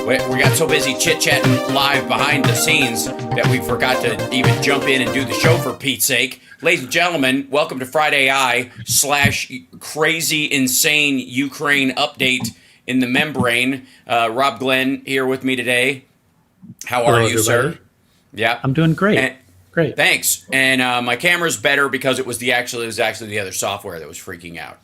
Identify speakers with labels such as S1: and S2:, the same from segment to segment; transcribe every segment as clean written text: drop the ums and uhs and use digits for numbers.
S1: We got so busy chit-chatting live behind the scenes that we forgot to even jump in and do the show, for Pete's sake. Ladies and gentlemen, welcome to Friday Eye / crazy, insane Ukraine update in the Membraine. Rob Glenn here with me today. How are you, sir? Yeah,
S2: I'm doing great. Great.
S1: Thanks. And my camera's better because it was actually the other software that was freaking out.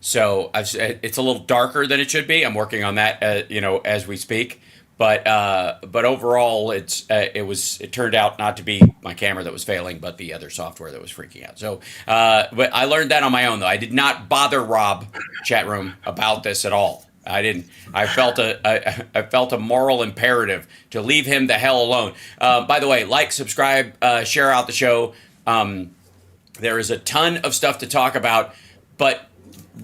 S1: So it's a little darker than it should be. I'm working on that, as we speak. But overall, it turned out not to be my camera that was failing, but the other software that was freaking out. So, but I learned that on my own, though. I did not bother Rob chat room about this at all. I didn't. I felt a moral imperative to leave him the hell alone. By the way, like, subscribe, share out the show. There is a ton of stuff to talk about, but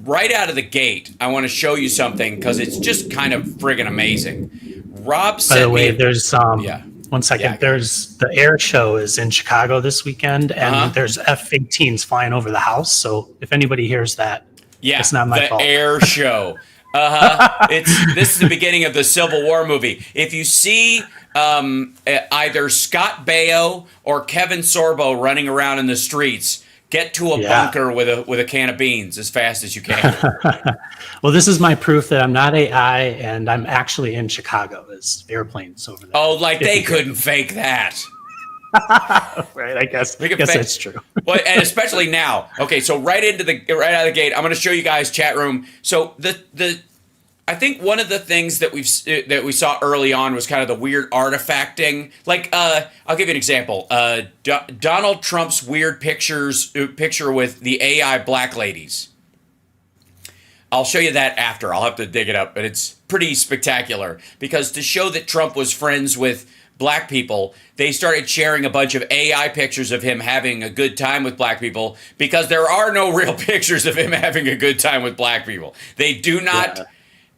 S1: right out of the gate, I want to show you something because it's just kind of friggin' amazing. Rob said,
S2: by the way, there's 1 second.
S1: Yeah.
S2: There's the air show is in Chicago this weekend, and there's F-18s flying over the house. So if anybody hears that, it's not my fault.
S1: The air show. This is the beginning of the Civil War movie. If you see either Scott Baio or Kevin Sorbo running around in the streets, get to a bunker with a can of beans as fast as you can.
S2: Well, this is my proof that I'm not AI and I'm actually in Chicago. There's airplanes over there.
S1: Oh, like they couldn't fake that.
S2: Right, I guess that's true.
S1: Well, and especially now. Okay, so right out of the gate, I'm going to show you guys chat room. So I think one of the things that we saw early on was kind of the weird artifacting. Like, I'll give you an example. Donald Trump's weird picture with the AI black ladies. I'll show you that after. I'll have to dig it up, but it's pretty spectacular because to show that Trump was friends with black people, they started sharing a bunch of AI pictures of him having a good time with black people because there are no real pictures of him having a good time with black people. They do not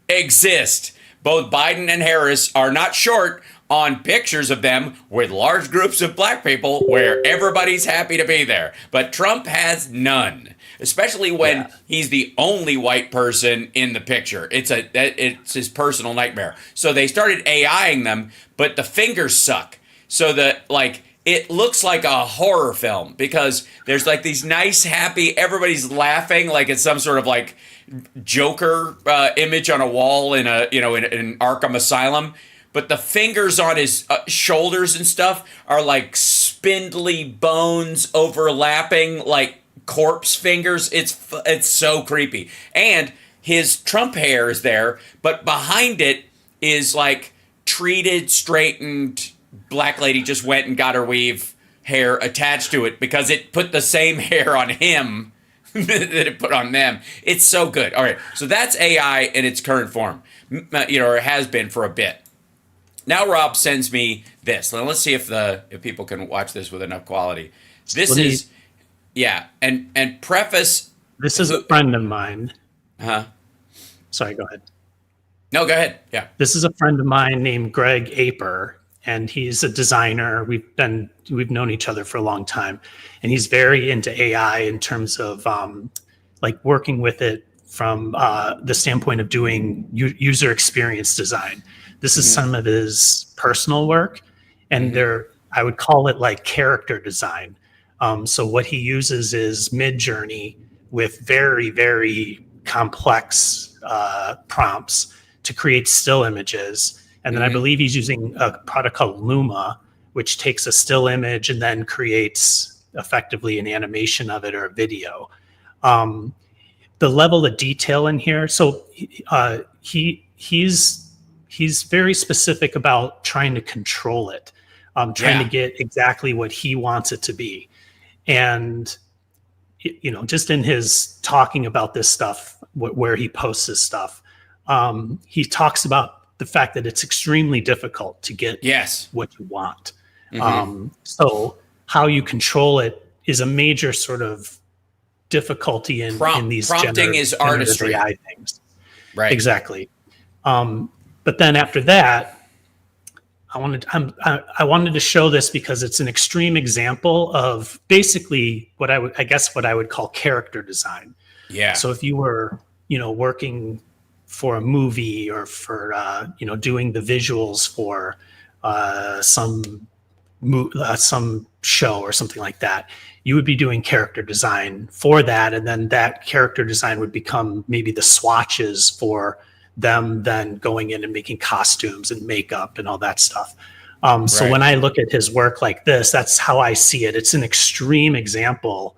S1: exist. Both Biden and Harris are not short on pictures of them with large groups of black people where everybody's happy to be there. But Trump has none, especially when he's the only white person in the picture. It's his personal nightmare. So they started AIing them, but the fingers suck. So it looks like a horror film because there's like these nice, happy, everybody's laughing like it's some sort of like Joker image on a wall in an Arkham Asylum. But the fingers on his shoulders and stuff are like spindly bones overlapping like corpse fingers. It's so creepy. And his Trump hair is there, but behind it is like treated, straightened black lady just went and got her weave hair attached to it because it put the same hair on him that it put on them. It's so good. All right, so that's AI in its current form, or it has been for a bit. Now Rob sends me this. Now let's see if people can watch this with enough quality. This is and preface.
S2: This is a friend of mine. Sorry, go ahead.
S1: No, go ahead. Yeah.
S2: This is a friend of mine named Greg Aper, and he's a designer. We've known each other for a long time, and he's very into AI in terms of like working with it from the standpoint of doing user experience design. This is some of his personal work, and I would call it like character design. So what he uses is Midjourney with very, very complex prompts to create still images. And then I believe he's using a product called Luma, which takes a still image and then creates effectively an animation of it or a video. The level of detail in here. So he's very specific about trying to control it, trying to get exactly what he wants it to be. And, just in his talking about this stuff, where he posts his stuff, he talks about the fact that it's extremely difficult to get what you want. So how you control it is a major sort of difficulty in these
S1: prompting is artistry
S2: AI things.
S1: Right.
S2: Exactly. But then after that, I wanted to show this because it's an extreme example of basically what I would call character design.
S1: Yeah.
S2: So if you were, working for a movie or for doing the visuals for some show or something like that, you would be doing character design for that, and then that character design would become maybe the swatches for them then going in and making costumes and makeup and all that stuff. So when I look at his work like this, that's how I see it. It's an extreme example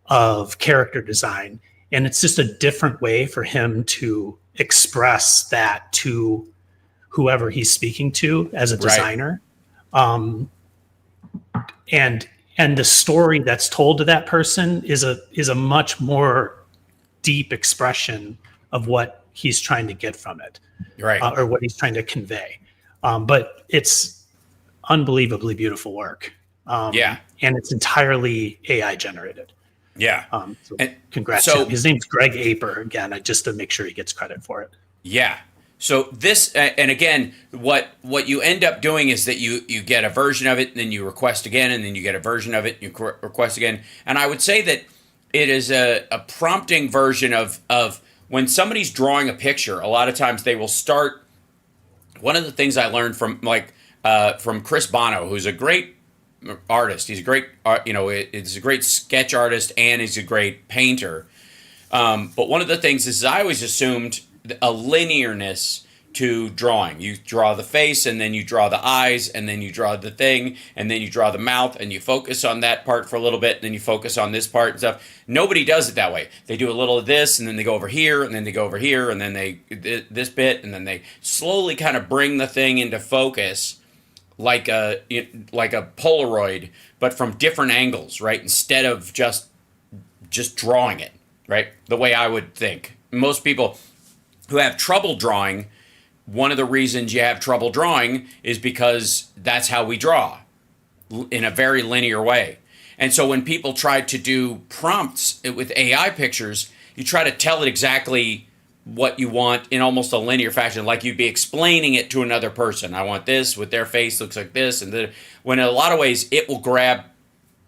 S2: of character design, and it's just a different way for him to express that to whoever he's speaking to as a designer. And the story that's told to that person is a much more deep expression of what he's trying to get from it, or what he's trying to convey. But it's unbelievably beautiful work. And it's entirely AI generated. So congrats to him. His name's Greg Aper, again, just to make sure he gets credit for it.
S1: So this, and again, what you end up doing is that you get a version of it, and then you request again, and then you get a version of it, and you request again. And I would say that it is a prompting version of when somebody's drawing a picture. A lot of times they will start. One of the things I learned from Chris Bono, who's a great artist. He's a great, he's a great sketch artist, and he's a great painter. But one of the things is I always assumed a linearness to drawing. You draw the face, and then you draw the eyes, and then you draw the thing, and then you draw the mouth, and you focus on that part for a little bit, and then you focus on this part and stuff. Nobody does it that way. They do a little of this, and then they go over here, and then they go over here, and then they this bit, and then they slowly kind of bring the thing into focus like a Polaroid, but from different angles, right? Instead of just drawing it, right? The way I would think. Most people who have trouble drawing, one of the reasons you have trouble drawing is because that's how we draw, in a very linear way. And so when people try to do prompts with AI pictures, you try to tell it exactly what you want in almost a linear fashion, like you'd be explaining it to another person. I want this with their face looks like this, and then when in a lot of ways it will grab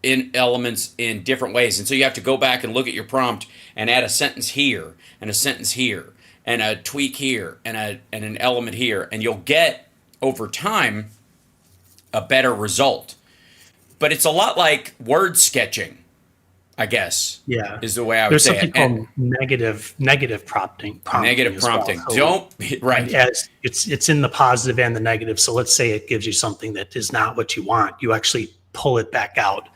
S1: in elements in different ways. And so you have to go back and look at your prompt and add a sentence here and a sentence here and a tweak here and an element here, and you'll get over time a better result. But it's a lot like word sketching, I guess. Is the way I would say it.
S2: There's something called negative prompting.
S1: Negative prompting.
S2: Well. So it's in the positive and the negative. So let's say it gives you something that is not what you want. You actually pull it back out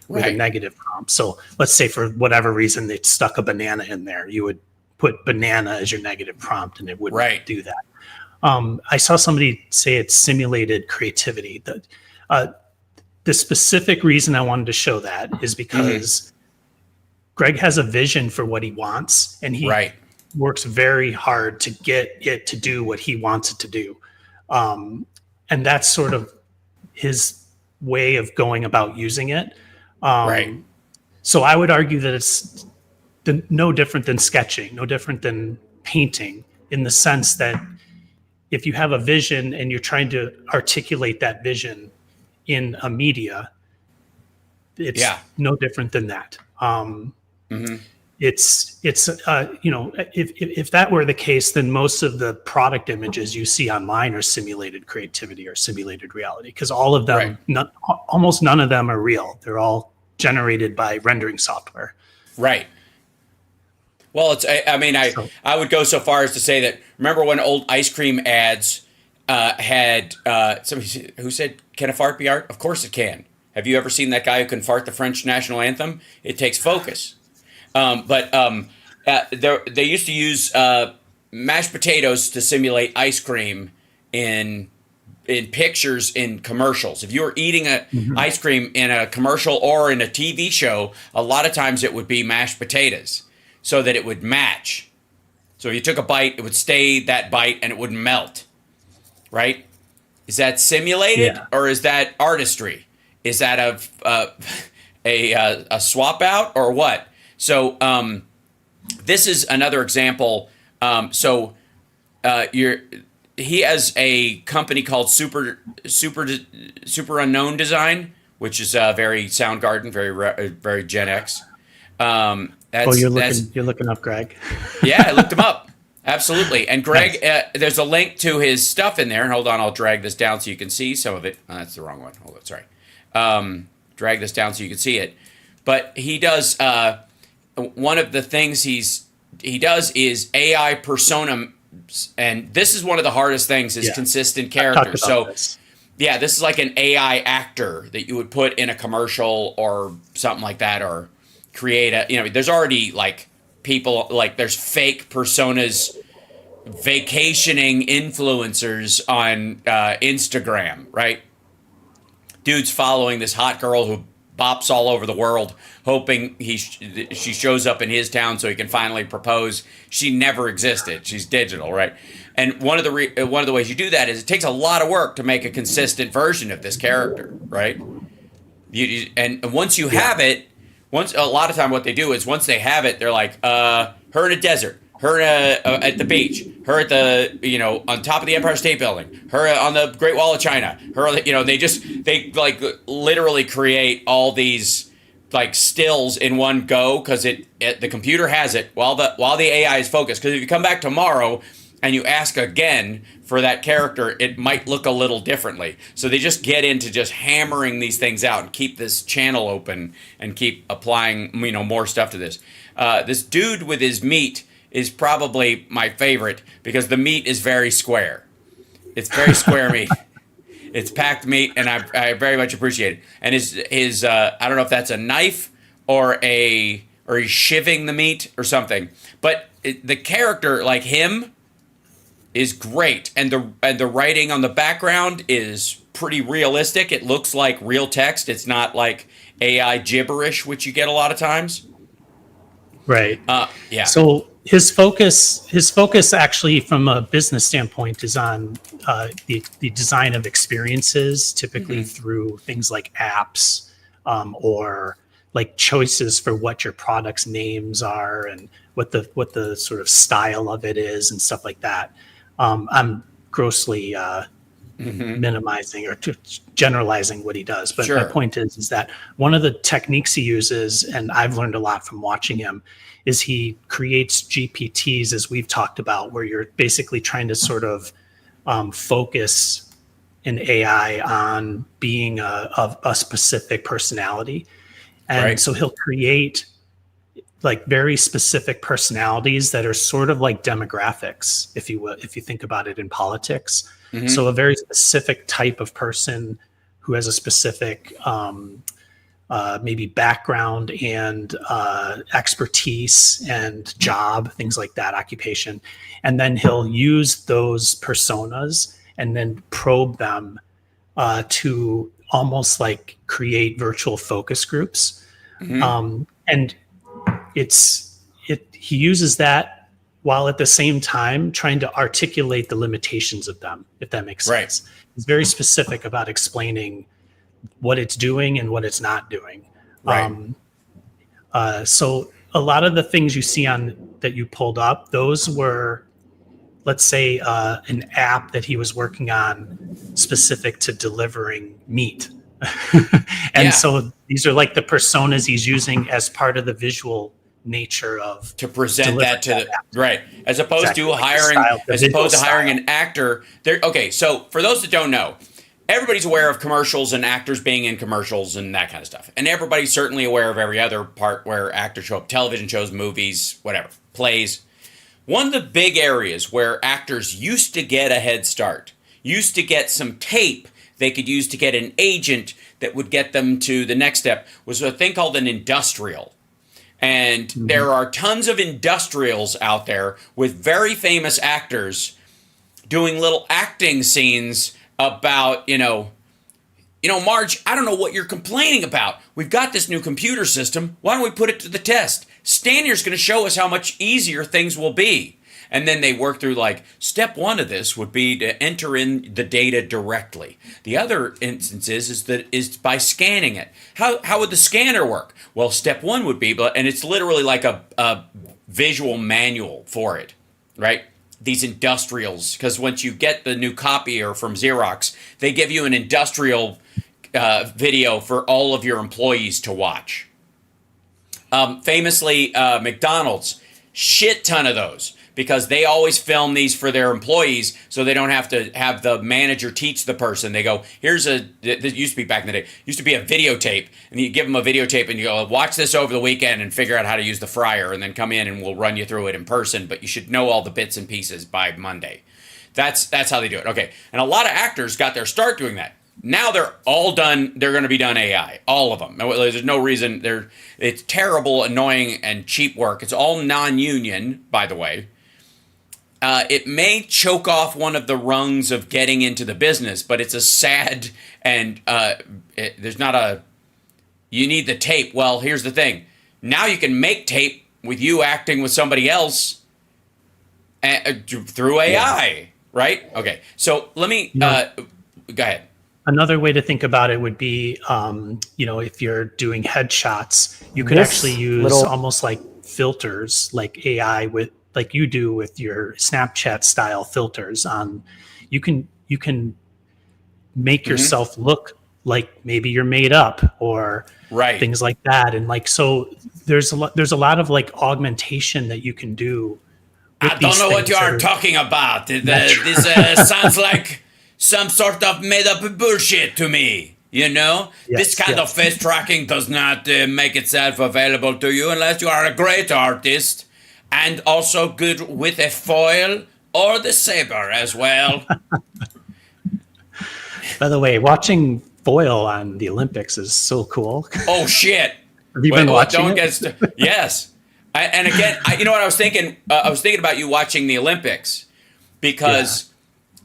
S2: with a negative prompt. So let's say for whatever reason they stuck a banana in there. You would put banana as your negative prompt, and it wouldn't do that. I saw somebody say it's simulated creativity. The specific reason I wanted to show that is because Greg has a vision for what he wants, and he works very hard to get it to do what he wants it to do. And that's sort of his way of going about using it. So I would argue that it's no different than sketching, no different than painting, in the sense that if you have a vision and you're trying to articulate that vision in a media, it's no different than that. It's if that were the case, then most of the product images you see online are simulated creativity or simulated reality, because all of them, almost none of them are real. They're all generated by rendering software.
S1: Well, I would go so far as to say that, remember when old ice cream ads had somebody who said, "Can a fart be art?" Of course it can. Have you ever seen that guy who can fart the French national anthem? It takes focus. They used to use mashed potatoes to simulate ice cream in pictures in commercials. If you were eating ice cream in a commercial or in a TV show, a lot of times it would be mashed potatoes, so that it would match. So if you took a bite, it would stay that bite and it wouldn't melt, right? Is that simulated or is that artistry? Is that a swap out or what? So this is another example. He has a company called Super Unknown Design, which is very Soundgarden, very Gen X.
S2: You're looking up Greg.
S1: Yeah, I looked him up. Absolutely. And Greg, there's a link to his stuff in there. And hold on, I'll drag this down so you can see some of it. Oh, that's the wrong one. Hold on, sorry. Drag this down so you can see it. But he does, one of the things he does is AI persona. And this is one of the hardest things is consistent characters. So this. Yeah, this is like an AI actor that you would put in a commercial or something like that, or create there's already like people, like there's fake personas, vacationing influencers on Instagram, right? Dude's following this hot girl who bops all over the world, hoping she shows up in his town so he can finally propose. She never existed. She's digital, right? And one of the ways you do that is it takes a lot of work to make a consistent version of this character, right? And once you have it, a lot of time what they do is once they have it, they're like, her in a desert, her at the beach, her at the on top of the Empire State Building, her on the Great Wall of China, her they like literally create all these like stills in one go because the computer has it while the AI is focused. Because if you come back tomorrow and you ask again for that character, it might look a little differently. So they just get into just hammering these things out and keep this channel open and keep applying more stuff to this. This dude with his meat is probably my favorite because the meat is very square. It's very square meat. It's packed meat, and I very much appreciate it. And his I don't know if that's a knife or he's shivving the meat or something. But the character, like him, is great, and the writing on the background is pretty realistic. It looks like real text. It's not like AI gibberish, which you get a lot of times.
S2: Right.
S1: Yeah.
S2: So his focus actually from a business standpoint is on the design of experiences, typically through things like apps or like choices for what your product's names are and what the sort of style of it is and stuff like that. I'm grossly minimizing or generalizing what he does, but my point is that one of the techniques he uses, and I've learned a lot from watching him, is he creates GPTs, as we've talked about, where you're basically trying to sort of focus an AI on being a specific personality, and so he'll create like very specific personalities that are sort of like demographics, if you will, if you think about it in politics. So a very specific type of person who has a specific maybe background and expertise and job, things like that, occupation. And then he'll use those personas and then probe them to almost like create virtual focus groups. And he uses that while at the same time trying to articulate the limitations of them, if that makes sense. He's very specific about explaining what it's doing and what it's not doing. So a lot of the things you see that you pulled up, those were, let's say, an app that he was working on specific to delivering meat. So these are like the personas he's using as part of the visual nature of
S1: to present that to as opposed to hiring an actor there. Okay, so for those that don't know, everybody's aware of commercials and actors being in commercials and that kind of stuff, and everybody's certainly aware of every other part where actors show up: television shows, movies, whatever, plays. One of the big areas where actors used to get a head start, used to get some tape they could use to get an agent that would get them to the next step, was a thing called an industrial. And there are tons of industrials out there with very famous actors doing little acting scenes about, Marge, I don't know what you're complaining about. We've got this new computer system. Why don't we put it to the test? Stanier's going to show us how much easier things will be. And then they work through like step one of this would be to enter in the data directly. The other instance is by scanning it. How would the scanner work? Well, step one would be, and it's literally like a visual manual for it, right? These industrials, because once you get the new copier from Xerox, they give you an industrial video for all of your employees to watch. Famously, McDonald's, shit ton of those. because they always film these for their employees, so they don't have to have the manager teach the person. They go, this used to be back in the day, used to be a videotape, and you give them a videotape and you go, watch this over the weekend and figure out how to use the fryer, and then come in and we'll run you through it in person, but you should know all the bits and pieces by Monday. That's how they do it. Okay. And a lot of actors got their start doing that. Now they're all done. They're going to be done AI, all of them. There's no reason. It's terrible, annoying, and cheap work. It's all non-union, by the way. It may choke off one of the rungs of getting into the business, but it's a sad and there's not a. You need the tape. Well, here's the thing. Now you can make tape with you acting with somebody else through AI, right? Okay. So let me go ahead.
S2: Another way to think about it would be, if you're doing headshots, you could actually use almost like filters, like AI like you do with your Snapchat style filters on. You can make yourself look like maybe you're made up or things like that, and like so. There's a lot of like augmentation that you can do.
S1: I don't know what you are talking about. This sounds like some sort of made-up bullshit to me, This kind of face tracking does not make itself available to you unless you are a great artist and also good with a foil or the saber as well.
S2: By the way, watching foil on the Olympics is so cool.
S1: Oh, shit.
S2: Have you been watching it?
S1: Yes. And again, you know what I was thinking? I was thinking about you watching the Olympics because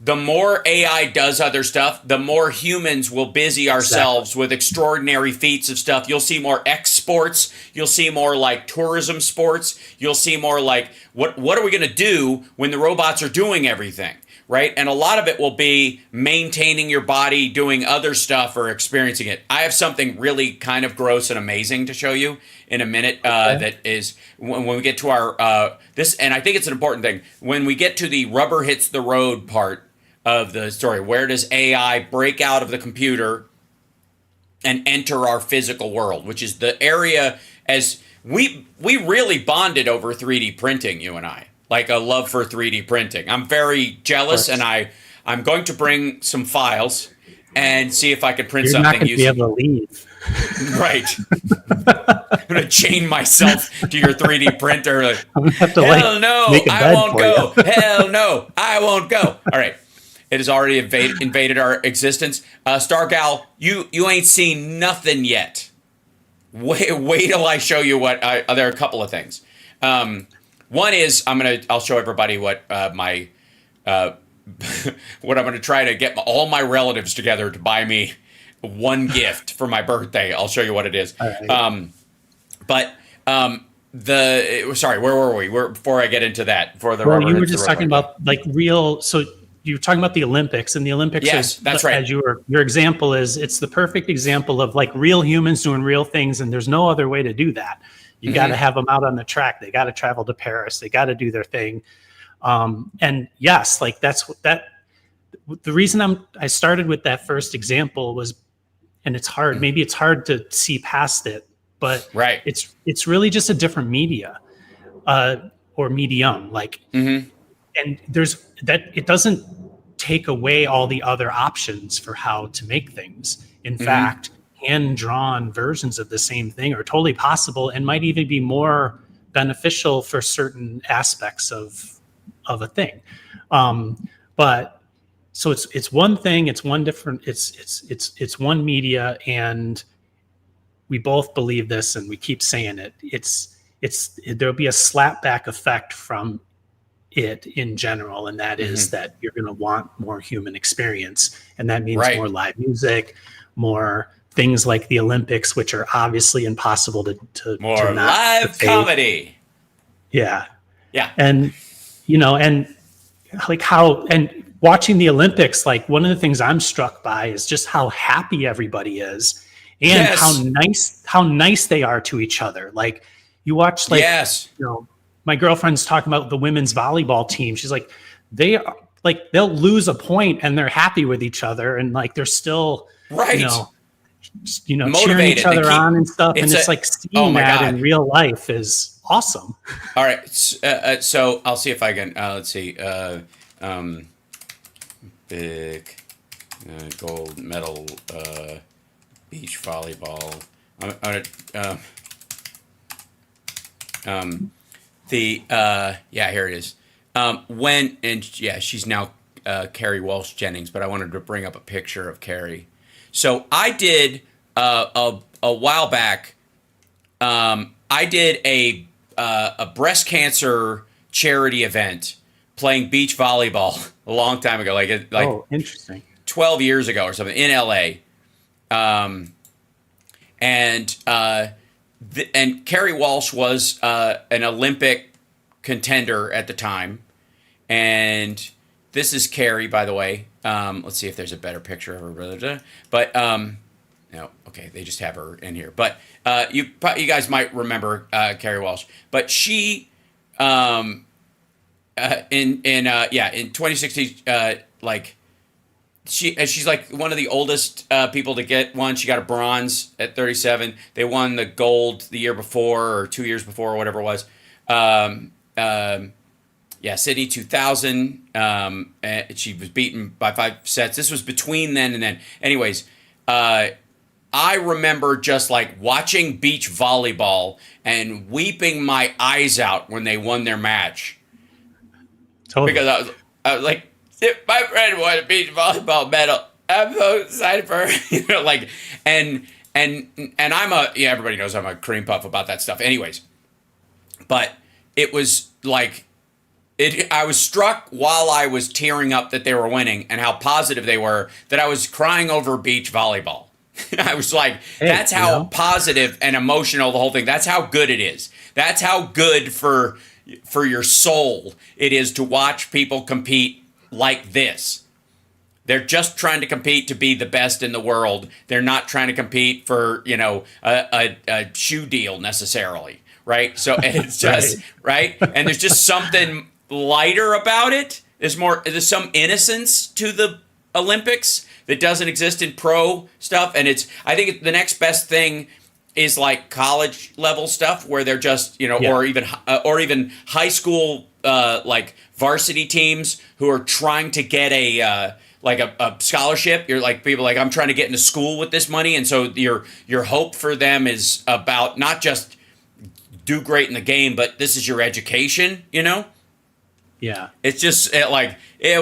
S1: the more AI does other stuff, the more humans will busy ourselves with extraordinary feats of stuff. You'll see more exports. You'll see more like tourism sports. You'll see more like what are we going to do when the robots are doing everything, right? And a lot of it will be maintaining your body, doing other stuff, or experiencing it. I have something really kind of gross and amazing to show you in a minute. That is when we get to our this, and I think it's an important thing when we get to the rubber hits the road part of the story. Where does AI break out of the computer and enter our physical world, which is the area as we really bonded over 3D printing, you and I, like a love for 3D printing. I'm very jealous, and I'm going to bring some files and see if I can print something.
S2: You're not going to be able to leave.
S1: Right. I'm going to chain myself to your 3D printer. Like,
S2: I'm going to have to
S1: hell no, I won't go.
S2: You.
S1: Hell no, I won't go. All right. It has already invaded our existence. Stargal, you ain't seen nothing yet. Wait till I show you what. There are a couple of things. One is I'll show everybody what my what I'm gonna try to get all my relatives together to buy me one gift for my birthday. I'll show you what it is. Right. Sorry, where were we? Before I get into that,
S2: you were just talking about like real. So you were talking about the Olympics, and the Olympics.
S1: Yes, that's right.
S2: As your example it's the perfect example of like real humans doing real things, and there's no other way to do that. You got to have them out on the track. They got to travel to Paris. They got to do their thing. And yes, like that's the reason I started with that first example was, and it's hard. Maybe it's hard to see past it, but it's really just a different media, or medium. Like, and it doesn't take away all the other options for how to make things. In fact, hand-drawn versions of the same thing are totally possible and might even be more beneficial for certain aspects of a thing. But so it's one thing, it's one different, it's one media, and we both believe this and we keep saying it. There'll be a slapback effect from it in general, and that is that you're going to want more human experience, and that means more live music, more things like the Olympics, which are obviously impossible to
S1: more
S2: to not
S1: live comedy.
S2: Yeah.
S1: And
S2: and like how, and watching the Olympics, like one of the things I'm struck by is just how happy everybody is, and how nice they are to each other. Like you watch, like my girlfriend's talking about the women's volleyball team. She's like, they'll lose a point and they're happy with each other, and like they're still cheering each other on and stuff. And it's like seeing that in real life is awesome.
S1: All right. So I'll see if I can. Let's see. Big gold medal beach volleyball. Here it is. She's now Carrie Walsh Jennings, but I wanted to bring up a picture of Carrie. So I did a while back. I did a breast cancer charity event playing beach volleyball a long time ago,
S2: oh, interesting,
S1: 12 years ago or something in LA. And Carrie Walsh was an Olympic contender at the time. And this is Carrie, by the way. Let's see if there's a better picture of her. But no, okay, they just have her in here. But you guys might remember Carrie Walsh. But she in 2016, she's like one of the oldest people to get one. She got a bronze at 37. They won the gold the year before or 2 years before or whatever it was. Sydney 2000. She was beaten by 5 sets. This was between then and then. Anyways, I remember just like watching beach volleyball and weeping my eyes out when they won their match.
S2: Totally.
S1: Because I was like, my friend won a beach volleyball medal. I'm so excited for her. And I'm everybody knows I'm a cream puff about that stuff. Anyways, but it was like, I was struck while I was tearing up that they were winning and how positive they were that I was crying over beach volleyball. I was like, that's how positive and emotional the whole thing. That's how good it is. That's how good for your soul it is to watch people compete like this. They're just trying to compete to be the best in the world. They're not trying to compete for, a shoe deal necessarily, right? So it's just, right? And there's just something lighter about it. There's some innocence to the Olympics that doesn't exist in pro stuff. And I think the next best thing is like college level stuff where they're just, or even high school, like varsity teams who are trying to get a scholarship. You're like people like, I'm trying to get into school with this money. And so your hope for them is about not just do great in the game, but this is your education, Yeah. It's just it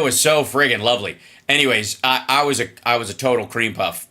S1: was so friggin' lovely. Anyways, I was a total cream puff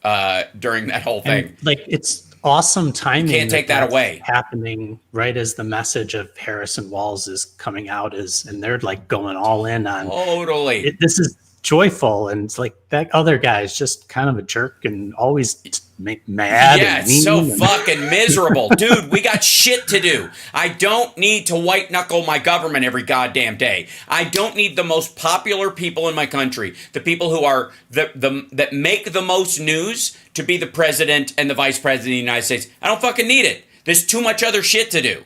S1: during that whole thing.
S2: And, it's awesome timing.
S1: You can't take that away.
S2: Happening right as the message of Harris and Walz is coming out and they're like going all in on.
S1: Totally.
S2: This is joyful, and it's like that other guy's just kind of a jerk and always mad.
S1: Yeah,
S2: and
S1: it's so fucking miserable. Dude, we got shit to do. I don't need to white knuckle my government every goddamn day. I don't need the most popular people in my country, the people who are that make the most news to be the president and the vice president of the United States. I don't fucking need it. There's too much other shit to do.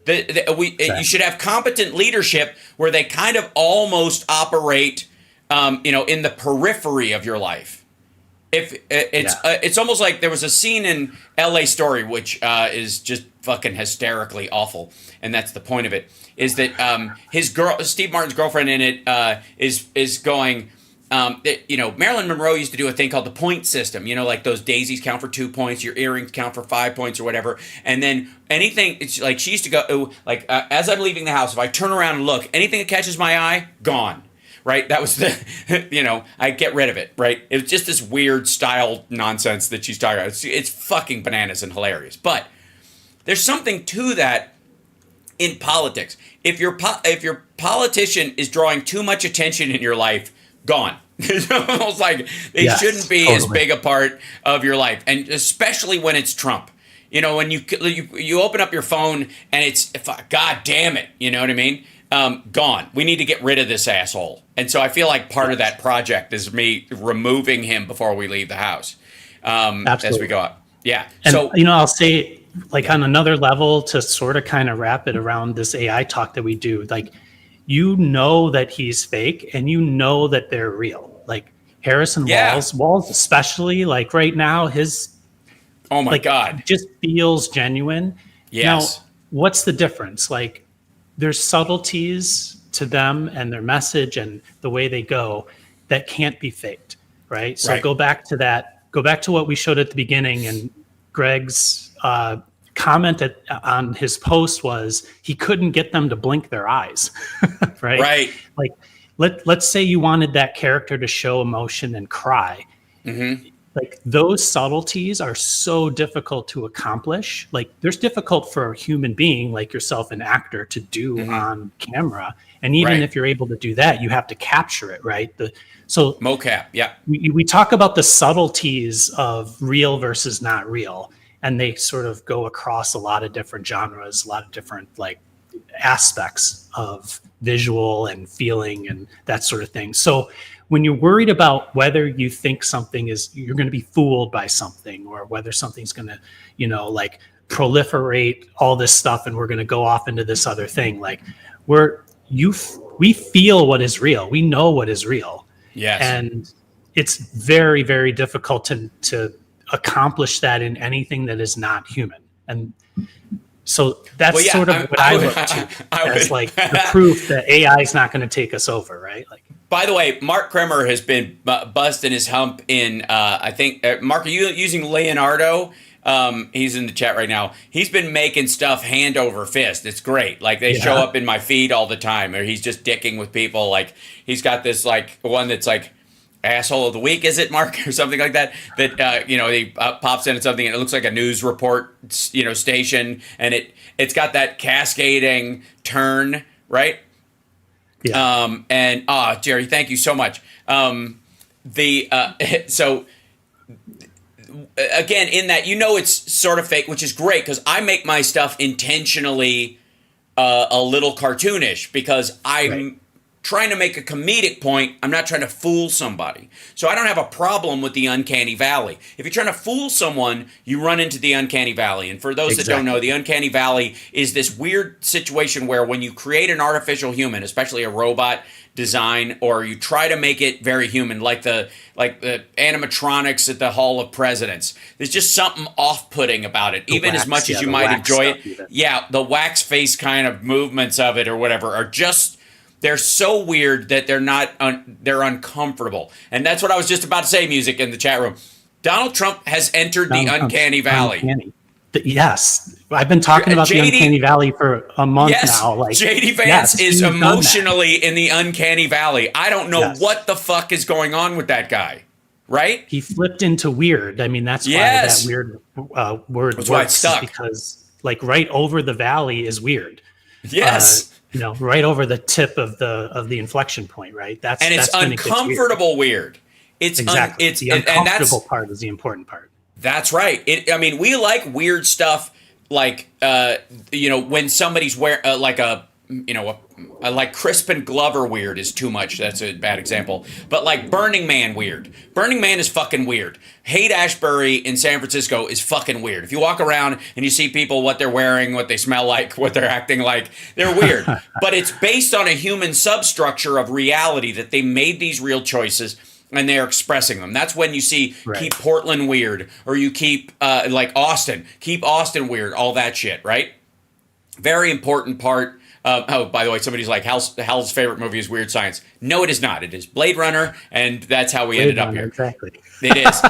S2: Exactly.
S1: You should have competent leadership where they kind of almost operate in the periphery of your life. It's almost like there was a scene in L.A. Story, which is just fucking hysterically awful, and that's the point of it. Is that Steve Martin's girlfriend in it is going. Marilyn Monroe used to do a thing called the point system. Like those daisies count for 2 points, your earrings count for 5 points or whatever. And then anything, it's like she used to go, as I'm leaving the house, if I turn around and look, anything that catches my eye, gone. Right? That was I get rid of it, right? It was just this weird style nonsense that she's talking about. It's fucking bananas and hilarious. But there's something to that in politics. If your politician is drawing too much attention in your life, gone. It's almost like they shouldn't be as big a part of your life. And especially when it's Trump. When you open up your phone and it's, God damn it, you know what I mean? Gone. We need to get rid of this asshole. And so I feel like part of that project is me removing him before we leave the house. As we go up. Yeah.
S2: And, so, I'll say on another level to sort of kind of wrap it around this AI talk that we do, that he's fake and that they're real. Like Harris and Walz especially, right now, his
S1: God,
S2: just feels genuine.
S1: Yes.
S2: Now, what's the difference? Like, there's subtleties to them and their message and the way they go that can't be faked, right? So go back to what we showed at the beginning, and Greg's comment on his post was he couldn't get them to blink their eyes, right?
S1: Right.
S2: Like, let's say you wanted that character to show emotion and cry.
S1: Mm-hmm.
S2: Like, those subtleties are so difficult to accomplish. Like, there's difficult for a human being like yourself, an actor, to do on camera. And even if you're able to do that, you have to capture it, right? So
S1: mocap, yeah.
S2: We talk about the subtleties of real versus not real, and they sort of go across a lot of different genres, a lot of different like aspects of visual and feeling and that sort of thing. So when you're worried about whether you think something you're going to be fooled by something, or whether something's going to, like proliferate all this stuff and we're going to go off into this other thing, like we feel what is real. We know what is real.
S1: Yes.
S2: And it's very, very difficult to accomplish that in anything that is not human. And so that's sort of what I look to as like the proof that AI is not going to take us over, right? Like,
S1: by the way, Mark Kremer has been busting his hump in, I think, Mark, are you using Leonardo? He's in the chat right now. He's been making stuff hand over fist. It's great. Like, they show up in my feed all the time, or he's just dicking with people. Like, he's got this, like, one that's like, asshole of the week, is it, Mark, or something like that? That he pops in at something and it looks like a news report, station, and it's got that cascading turn, right?
S2: Yeah.
S1: And Jerry, thank you so much. So again, in that, it's sort of fake, which is great because I make my stuff intentionally a little cartoonish because I'm trying to make a comedic point. I'm not trying to fool somebody. So I don't have a problem with the Uncanny Valley. If you're trying to fool someone, you run into the Uncanny Valley. And for those that don't know, the Uncanny Valley is this weird situation where when you create an artificial human, especially a robot design, or you try to make it very human, like the animatronics at the Hall of Presidents, there's just something off-putting about it. Even as much as you might enjoy it. Even. Yeah, the wax face kind of movements of it or whatever are just... They're so weird that they're uncomfortable. And that's what I was just about to say, Music, in the chat room. Donald Trump has entered the Uncanny Valley.
S2: Yes. I've been talking about the Uncanny Valley for a month now. Like,
S1: JD Vance is emotionally in the Uncanny Valley. I don't know what the fuck is going on with that guy. Right?
S2: He flipped into weird. I mean, that's why that weird word
S1: that's why it's stuck.
S2: Because like right over the valley is weird.
S1: Yes.
S2: Right over the tip of the inflection point, right?
S1: It's uncomfortable weird. It's
S2: exactly the uncomfortable part is the important part.
S1: That's right. We like weird stuff, like when somebody's like Crispin Glover weird is too much. That's a bad example. But like Burning Man weird. Burning Man is fucking weird. Haight-Ashbury in San Francisco is fucking weird. If you walk around and you see people, what they're wearing, what they smell like, what they're acting like, they're weird. But it's based on a human substructure of reality that they made these real choices and they're expressing them. That's when you see keep Portland weird, or you keep like Austin, keep Austin weird, all that shit, right? Very important part. By the way, somebody's like, Hal's favorite movie is Weird Science. No, it is not. It is Blade Runner, and that's how we ended up here.
S2: Exactly.
S1: It is.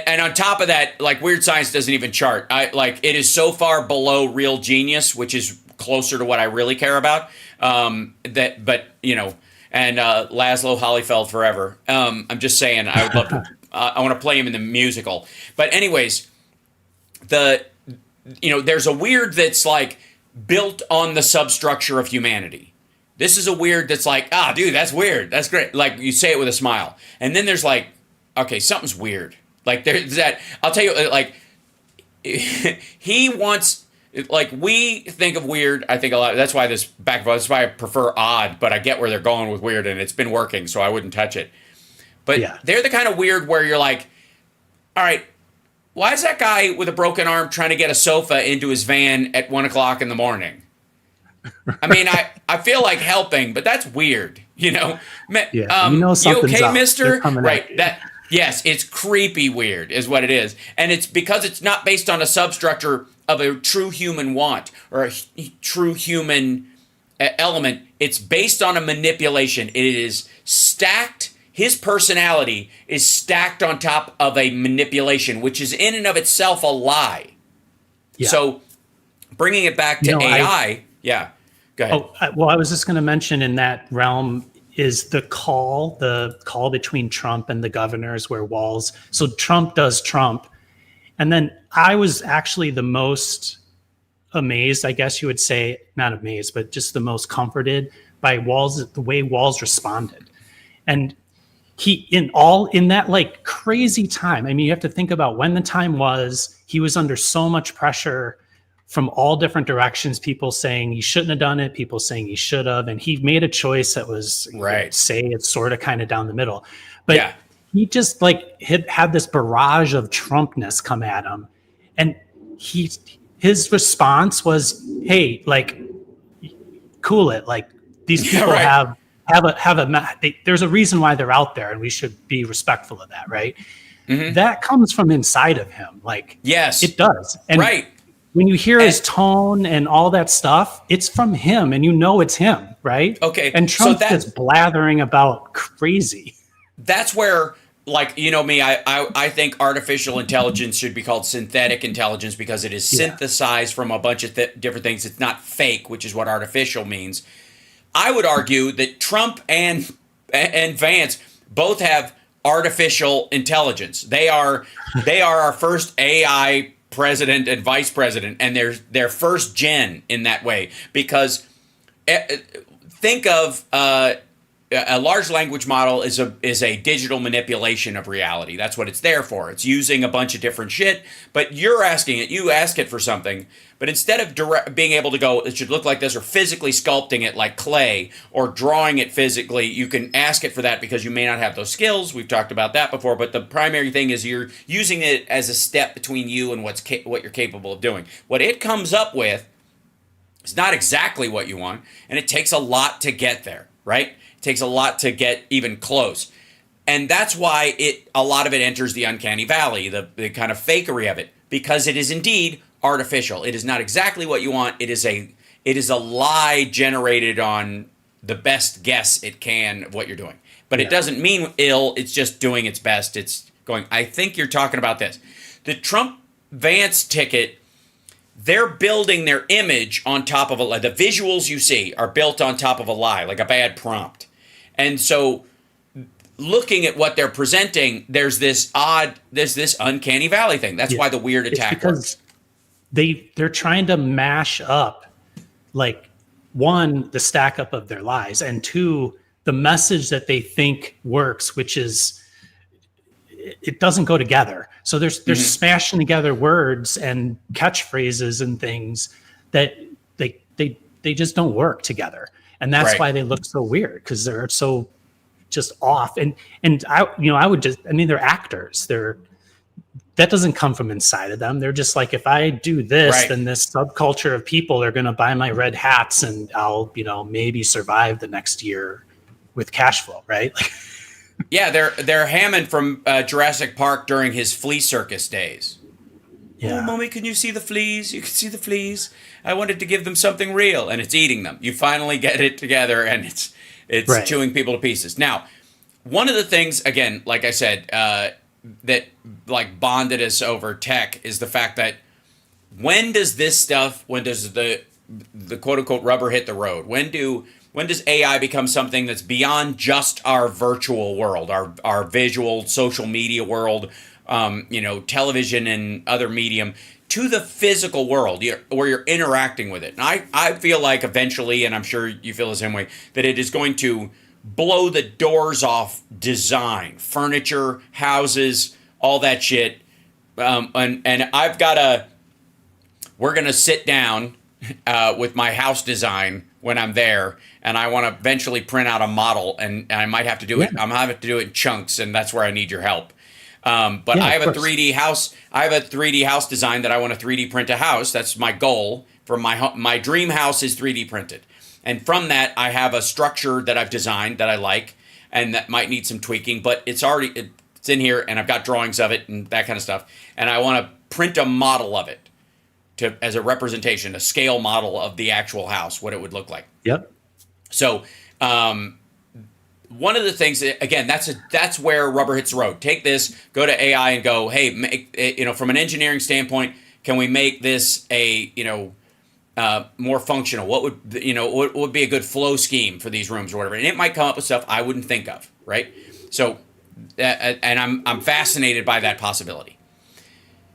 S1: And on top of that, like Weird Science doesn't even chart. It is so far below Real Genius, which is closer to what I really care about. And Laszlo Hollifeld forever. I'm just saying, I would love to. I want to play him in the musical. But anyways, there's a weird that's like built on the substructure of humanity. This is a weird that's like, dude, that's weird. That's great. Like, you say it with a smile. And then there's like, okay, something's weird. Like, there's that, I'll tell you, like, he wants, like, we think of weird, I think a lot, that's why this back and forth, that's why I prefer odd, but I get where they're going with weird, and it's been working, so I wouldn't touch it. But they're the kind of weird where you're like, all right, why is that guy with a broken arm trying to get a sofa into his van at 1 o'clock in the morning? I mean, I feel like helping, but that's weird, you know?
S2: You
S1: okay,
S2: up.
S1: mister? Right. Yes, it's creepy weird is what it is. And it's because it's not based on a substructure of a true human want or a true human element. It's based on a manipulation. It is stacked. His personality is stacked on top of a manipulation, which is in and of itself a lie.
S2: Yeah.
S1: So bringing it back to AI, yeah, go ahead.
S2: Well, I was just going to mention in that realm is the call between Trump and the governors where Walz, so Trump does Trump. And then I was actually the most amazed, I guess you would say, not amazed, but just the most comforted by Walz, the way Walz responded. And he, in that like crazy time, I mean, you have to think about when the time was, he was under so much pressure from all different directions, people saying he shouldn't have done it, people saying he should have, and he made a choice that was,
S1: right,
S2: say it's sort of kind of down the middle. But yeah, he just like had this barrage of Trumpness come at him, and his response was, "Hey, like, cool it. Like these people there's a reason why they're out there, and we should be respectful of that, right?" Mm-hmm. That comes from inside of him. Like, yes, it does. And right. When you hear his tone and all that stuff, it's from him, and you know it's him, right?
S1: Okay.
S2: And Trump's just blathering about crazy.
S1: That's where, like, you know me, I think artificial intelligence should be called synthetic intelligence because it is synthesized from a bunch of different things. It's not fake, which is what artificial means. I would argue that Trump and Vance both have artificial intelligence. They are our first AI president and vice president, and they're first gen in that way, because think of a large language model is a digital manipulation of reality. That's what it's there for. It's using a bunch of different shit, but you ask it for something, but instead of being able to go, it should look like this, or physically sculpting it like clay, or drawing it physically, you can ask it for that because you may not have those skills. We've talked about that before, but the primary thing is you're using it as a step between you and what you're capable of doing. What it comes up with is not exactly what you want, and it takes a lot to get there, right? It takes a lot to get even close. And that's why a lot of it enters the uncanny valley, the kind of fakery of it, because it is indeed artificial. It is not exactly what you want. It is a lie generated on the best guess it can of what you're doing. But it doesn't mean ill. It's just doing its best. It's going, I think you're talking about this. The Trump-Vance ticket, they're building their image on top of a lie. The visuals you see are built on top of a lie, like a bad prompt. And so looking at what they're presenting, there's this uncanny valley thing. That's why the weird attack works.
S2: They're trying to mash up, like, one, the stack up of their lies, and two, the message that they think works, which is it doesn't go together. So they're smashing together words and catchphrases and things that they just don't work together. And that's why they look so weird, because they're so just off. And they're actors. That doesn't come from inside of them. They're just like, if I do this, then this subculture of people are going to buy my red hats, and I'll, maybe survive the next year with cash flow, right?
S1: Yeah, they're Hammond from Jurassic Park during his flea circus days. Yeah. Oh, mommy, can you see the fleas? You can see the fleas. I wanted to give them something real, and it's eating them. You finally get it together, and it's chewing people to pieces. Now, one of the things, again, like I said, that like bonded us over tech is the fact that when does the quote unquote rubber hit the road? When does AI become something that's beyond just our virtual world, our visual social media world, television and other medium, to the physical world where you're interacting with it? And I feel like eventually, and I'm sure you feel the same way, that it is going to blow the doors off design, furniture, houses, all that shit. And we're going to sit down with my house design when I'm there, and I want to eventually print out a model, and I might have to do it. I'm going to have to do it in chunks, and that's where I need your help. But I have a 3D house. I have a 3D house design that I want to 3D print a house. That's my goal for my dream house is 3D printed. And from that, I have a structure that I've designed that I like, and that might need some tweaking, but it's in here, and I've got drawings of it and that kind of stuff. And I want to print a model of it. to as a representation, a scale model of the actual house, what it would look like.
S2: Yep.
S1: So one of the things, again, that's where rubber hits the road. Take this, go to AI and go, hey, make, from an engineering standpoint, can we make this a, more functional? What would be a good flow scheme for these rooms or whatever? And it might come up with stuff I wouldn't think of, right? So, and I'm fascinated by that possibility.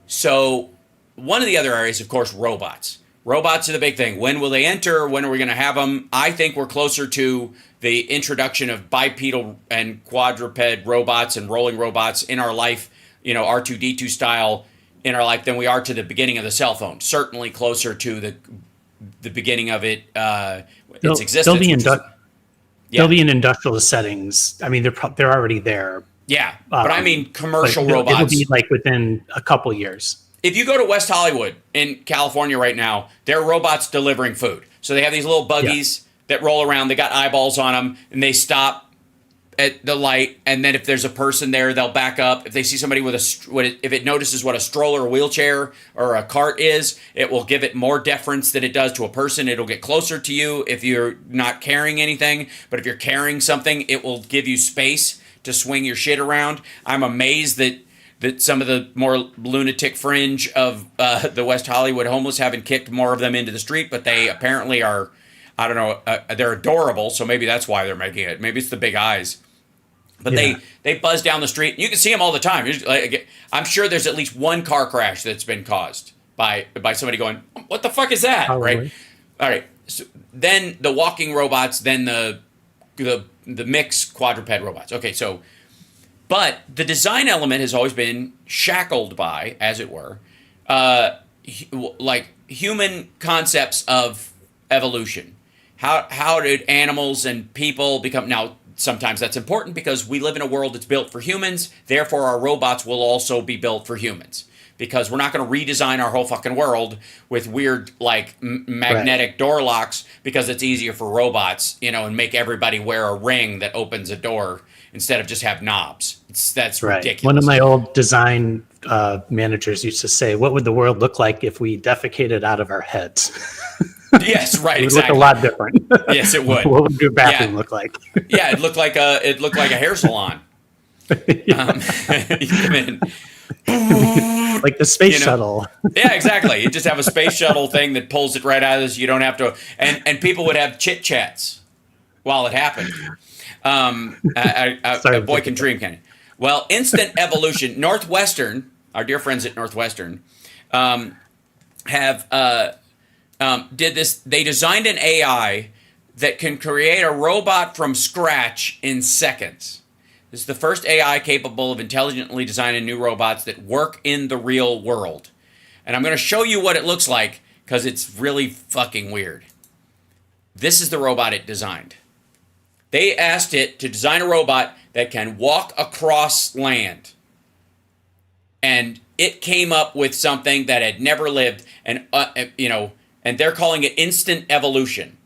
S1: So one of the other areas, of course, robots. Robots are the big thing. When will they enter? When are we going to have them? I think we're closer to the introduction of bipedal and quadruped robots and rolling robots in our life, R2D2 style in our life, than we are to the beginning of the cell phone. Certainly closer to the beginning of its existence.
S2: They'll be in industrial settings. I mean, they're already there.
S1: Yeah, but I mean commercial robots.
S2: It'll be like within a couple years.
S1: If you go to West Hollywood in California right now, there are robots delivering food. So they have these little buggies that roll around. They got eyeballs on them, and they stop at the light. And then if there's a person there, they'll back up. If they see somebody if it notices what a stroller, or wheelchair, or a cart is, it will give it more deference than it does to a person. It'll get closer to you if you're not carrying anything. But if you're carrying something, it will give you space to swing your shit around. I'm amazed that some of the more lunatic fringe of the West Hollywood homeless haven't kicked more of them into the street, but they apparently are, I don't know, they're adorable, so maybe that's why they're making it. Maybe it's the big eyes. But they buzz down the street, and you can see them all the time. I'm sure there's at least one car crash that's been caused by somebody going, what the fuck is that?
S2: Probably.
S1: Right? All right. So then the walking robots, then the mixed quadruped robots. Okay, so... But the design element has always been shackled by, as it were, like human concepts of evolution. How did animals and people become... Now, sometimes that's important because we live in a world that's built for humans. Therefore, our robots will also be built for humans. Because we're not going to redesign our whole fucking world with weird, like, magnetic door locks because it's easier for robots, and make everybody wear a ring that opens a door instead of just have knobs. That's ridiculous.
S2: One of my old design managers used to say, what would the world look like if we defecated out of our heads?
S1: Yes, right,
S2: It would
S1: exactly.
S2: look a lot different.
S1: Yes, it would.
S2: What would your bathroom look like?
S1: Yeah, it looked like a hair salon. You come in,
S2: like the space shuttle.
S1: Yeah, exactly. You just have a space shuttle thing that pulls it right out of this. You don't have to, and people would have chit chats while it happened. A boy can dream, can he? Well, instant evolution. Northwestern, our dear friends at Northwestern, have did this. They designed an AI that can create a robot from scratch in seconds. This is the first AI capable of intelligently designing new robots that work in the real world. And I'm going to show you what it looks like because it's really fucking weird. This is the robot it designed. They asked it to design a robot that can walk across land. And it came up with something that had never lived. And, and they're calling it instant evolution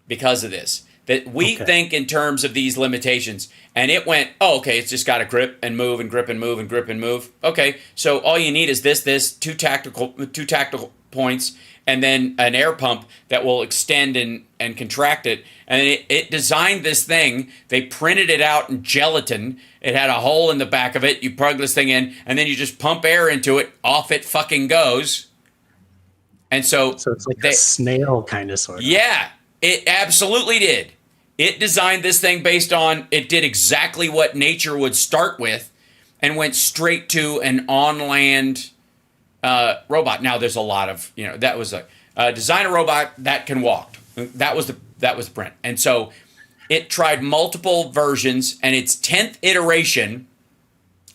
S1: because of this. That we think in terms of these limitations. And it went, it's just got to grip and move and grip and move and grip and move. Okay, so all you need is this, two tactical points, and then an air pump that will extend and contract it. And it designed this thing. They printed it out in gelatin. It had a hole in the back of it. You plug this thing in, and then you just pump air into it. Off it fucking goes. And so
S2: it's like a snail kind of sort of.
S1: Yeah, it absolutely did. It designed this thing based on, it did exactly what nature would start with and went straight to an on-land robot. Now, there's a lot of, that was design a robot that can walk. That was the print. And so it tried multiple versions, and its 10th iteration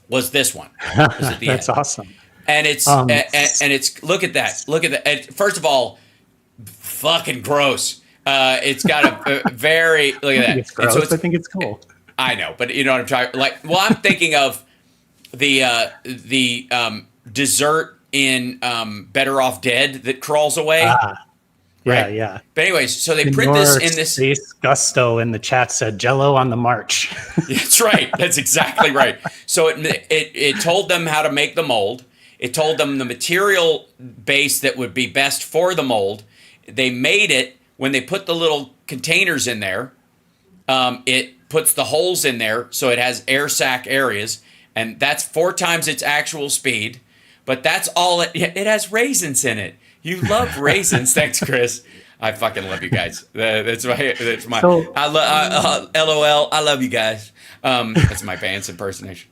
S1: was this one.
S2: That's awesome.
S1: And it's and it's look at that. Look at that. And first of all, fucking gross. It's got a very look at that.
S2: It's gross.
S1: So
S2: I think it's cool.
S1: I know, but you know what I'm talking like. Well, I'm thinking of the dessert in Better Off Dead that crawls away.
S2: Right? Yeah.
S1: But anyways, so they print this in this.
S2: Space Gusto in the chat said Jello on the march.
S1: That's right. That's exactly right. So it told them how to make the mold. It told them the material base that would be best for the mold. They made it. When they put the little containers in there, it puts the holes in there so it has air sac areas, and that's 4 times its actual speed. But that's all it has raisins in it. You love raisins. Thanks, Chris. I fucking love you guys. That's my. So, LOL. I love you guys. That's my Vance impersonation.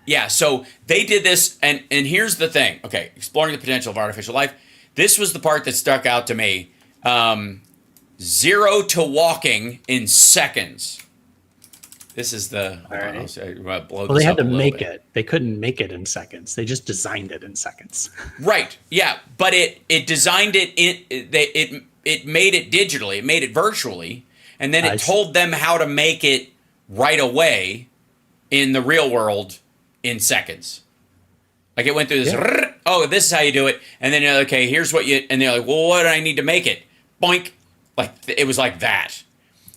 S1: Yeah. So they did this, and here's the thing. Okay, exploring the potential of artificial life. This was the part that stuck out to me. 0 to walking in seconds. This is the.
S2: Well, they had to make it. They couldn't make it in seconds. They just designed it in seconds.
S1: Right. Yeah. But it designed it. It made it digitally. It made it virtually, and then it told them how to make it right away in the real world in seconds. Like it went through this. Yeah. Oh, this is how you do it, and then you're like, okay, here's what you. And they're like, well, what do I need to make it? Boink. Like it was like that.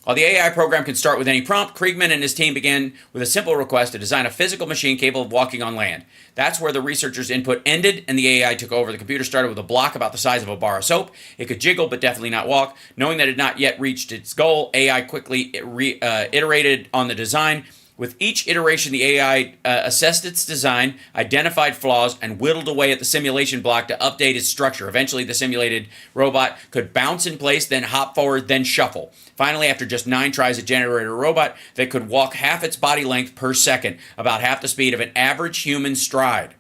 S1: While the AI program can start with any prompt, Kriegman and his team began with a simple request to design a physical machine capable of walking on land. That's where the researchers' input ended and the AI took over. The computer started with a block about the size of a bar of soap. It could jiggle, but definitely not walk. Knowing that it had not yet reached its goal, AI quickly iterated on the design. With each iteration, the AI assessed its design, identified flaws, and whittled away at the simulation block to update its structure. Eventually, the simulated robot could bounce in place, then hop forward, then shuffle. Finally, after just 9 tries, it generated a robot that could walk half its body length per second, about half the speed of an average human stride.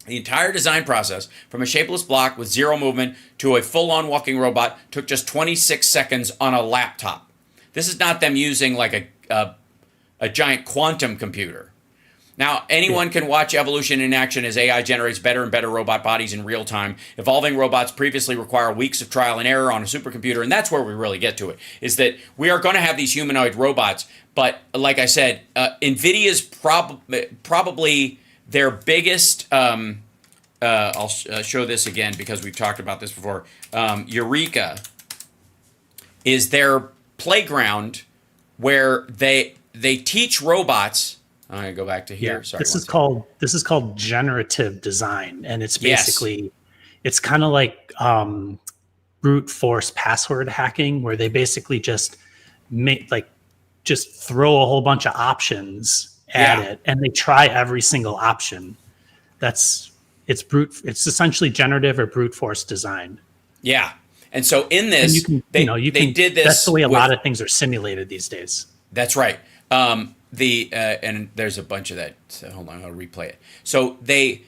S1: The entire design process, from a shapeless block with 0 movement to a full-on walking robot, took just 26 seconds on a laptop. This is not them using like a giant quantum computer. Now, anyone can watch evolution in action as AI generates better and better robot bodies in real time. Evolving robots previously require weeks of trial and error on a supercomputer, and that's where we really get to it, is that we are going to have these humanoid robots, but like I said, NVIDIA's probably their biggest, I'll show this again because we've talked about this before, Eureka is their playground where they teach robots. I'm gonna go back to here.
S2: Yeah,
S1: sorry.
S2: This is called generative design, and it's basically it's kind of like brute force password hacking, where they basically just throw a whole bunch of options at it, and they try every single option. It's essentially generative or brute force design.
S1: Yeah, and so in this, they did this.
S2: That's the way a lot of things are simulated these days.
S1: That's right. And there's a bunch of that. So hold on, I'll replay it. So they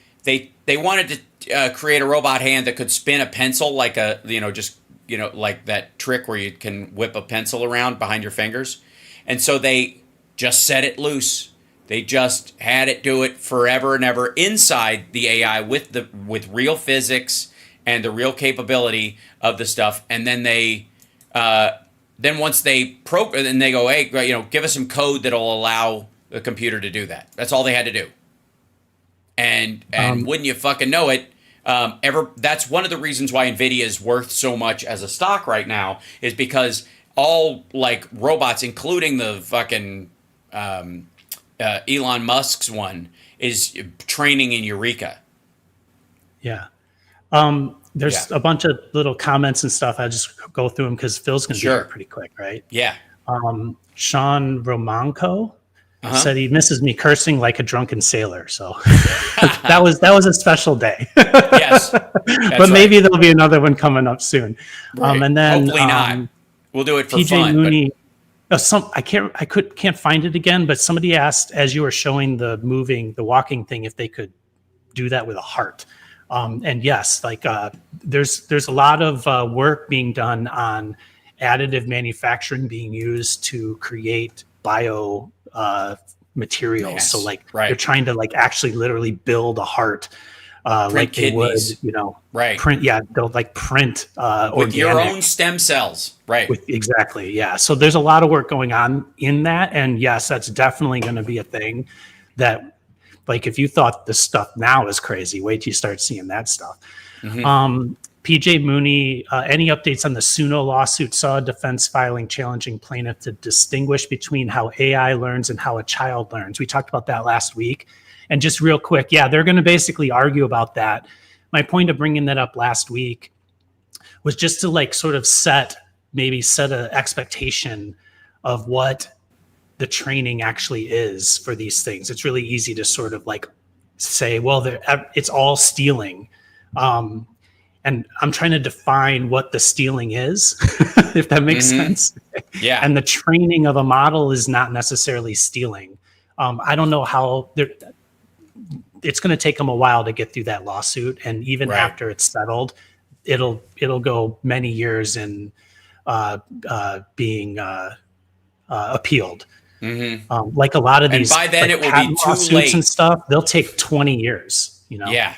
S1: wanted to create a robot hand that could spin a pencil like like that trick where you can whip a pencil around behind your fingers. And so they just set it loose. They just had it do it forever and ever inside the AI with real physics and the real capability of the stuff. And then then once they then they go, hey, give us some code that'll allow the computer to do that. That's all they had to do. And wouldn't you fucking know it? That's one of the reasons why NVIDIA is worth so much as a stock right now, is because all like robots, including the fucking Elon Musk's one, is training in Eureka.
S2: Yeah. There's a bunch of little comments and stuff. I'll just go through them because Phil's going to be here pretty quick, right?
S1: Yeah.
S2: Sean Romanco said he misses me cursing like a drunken sailor. So that was a special day.
S1: Yes.
S2: But maybe there'll be another one coming up soon.
S1: Right.
S2: And then
S1: hopefully not. We'll do it for
S2: TJ
S1: fun.
S2: Mooney, I can't find it again, but somebody asked as you were showing the walking thing if they could do that with a heart. And yes, there's a lot of work being done on additive manufacturing being used to create bio materials. Yes, so they're trying to actually literally build a heart like they
S1: kidneys.
S2: would, print. Yeah, they'll print
S1: with
S2: organic,
S1: your own stem cells, right?
S2: Exactly. Yeah. So there's a lot of work going on in that, and yes, that's definitely going to be a thing that. If you thought this stuff now is crazy, wait till you start seeing that stuff. Mm-hmm. PJ Mooney, any updates on the Suno lawsuit? Saw a defense filing challenging plaintiff to distinguish between how AI learns and how a child learns. We talked about that last week. And just real quick, yeah, they're going to basically argue about that. My point of bringing that up last week was just to like sort of set an expectation of what the training actually is for these things. It's really easy to sort of like say, well, it's all stealing. And I'm trying to define what the stealing is, if that makes sense.
S1: Yeah.
S2: And the training of a model is not necessarily stealing. I don't know how it's going to take them a while to get through that lawsuit. And even after it's settled, it'll go many years in being appealed. Like a lot of these,
S1: and by then
S2: like
S1: it will be too late
S2: and stuff. They'll take 20 years.
S1: Yeah.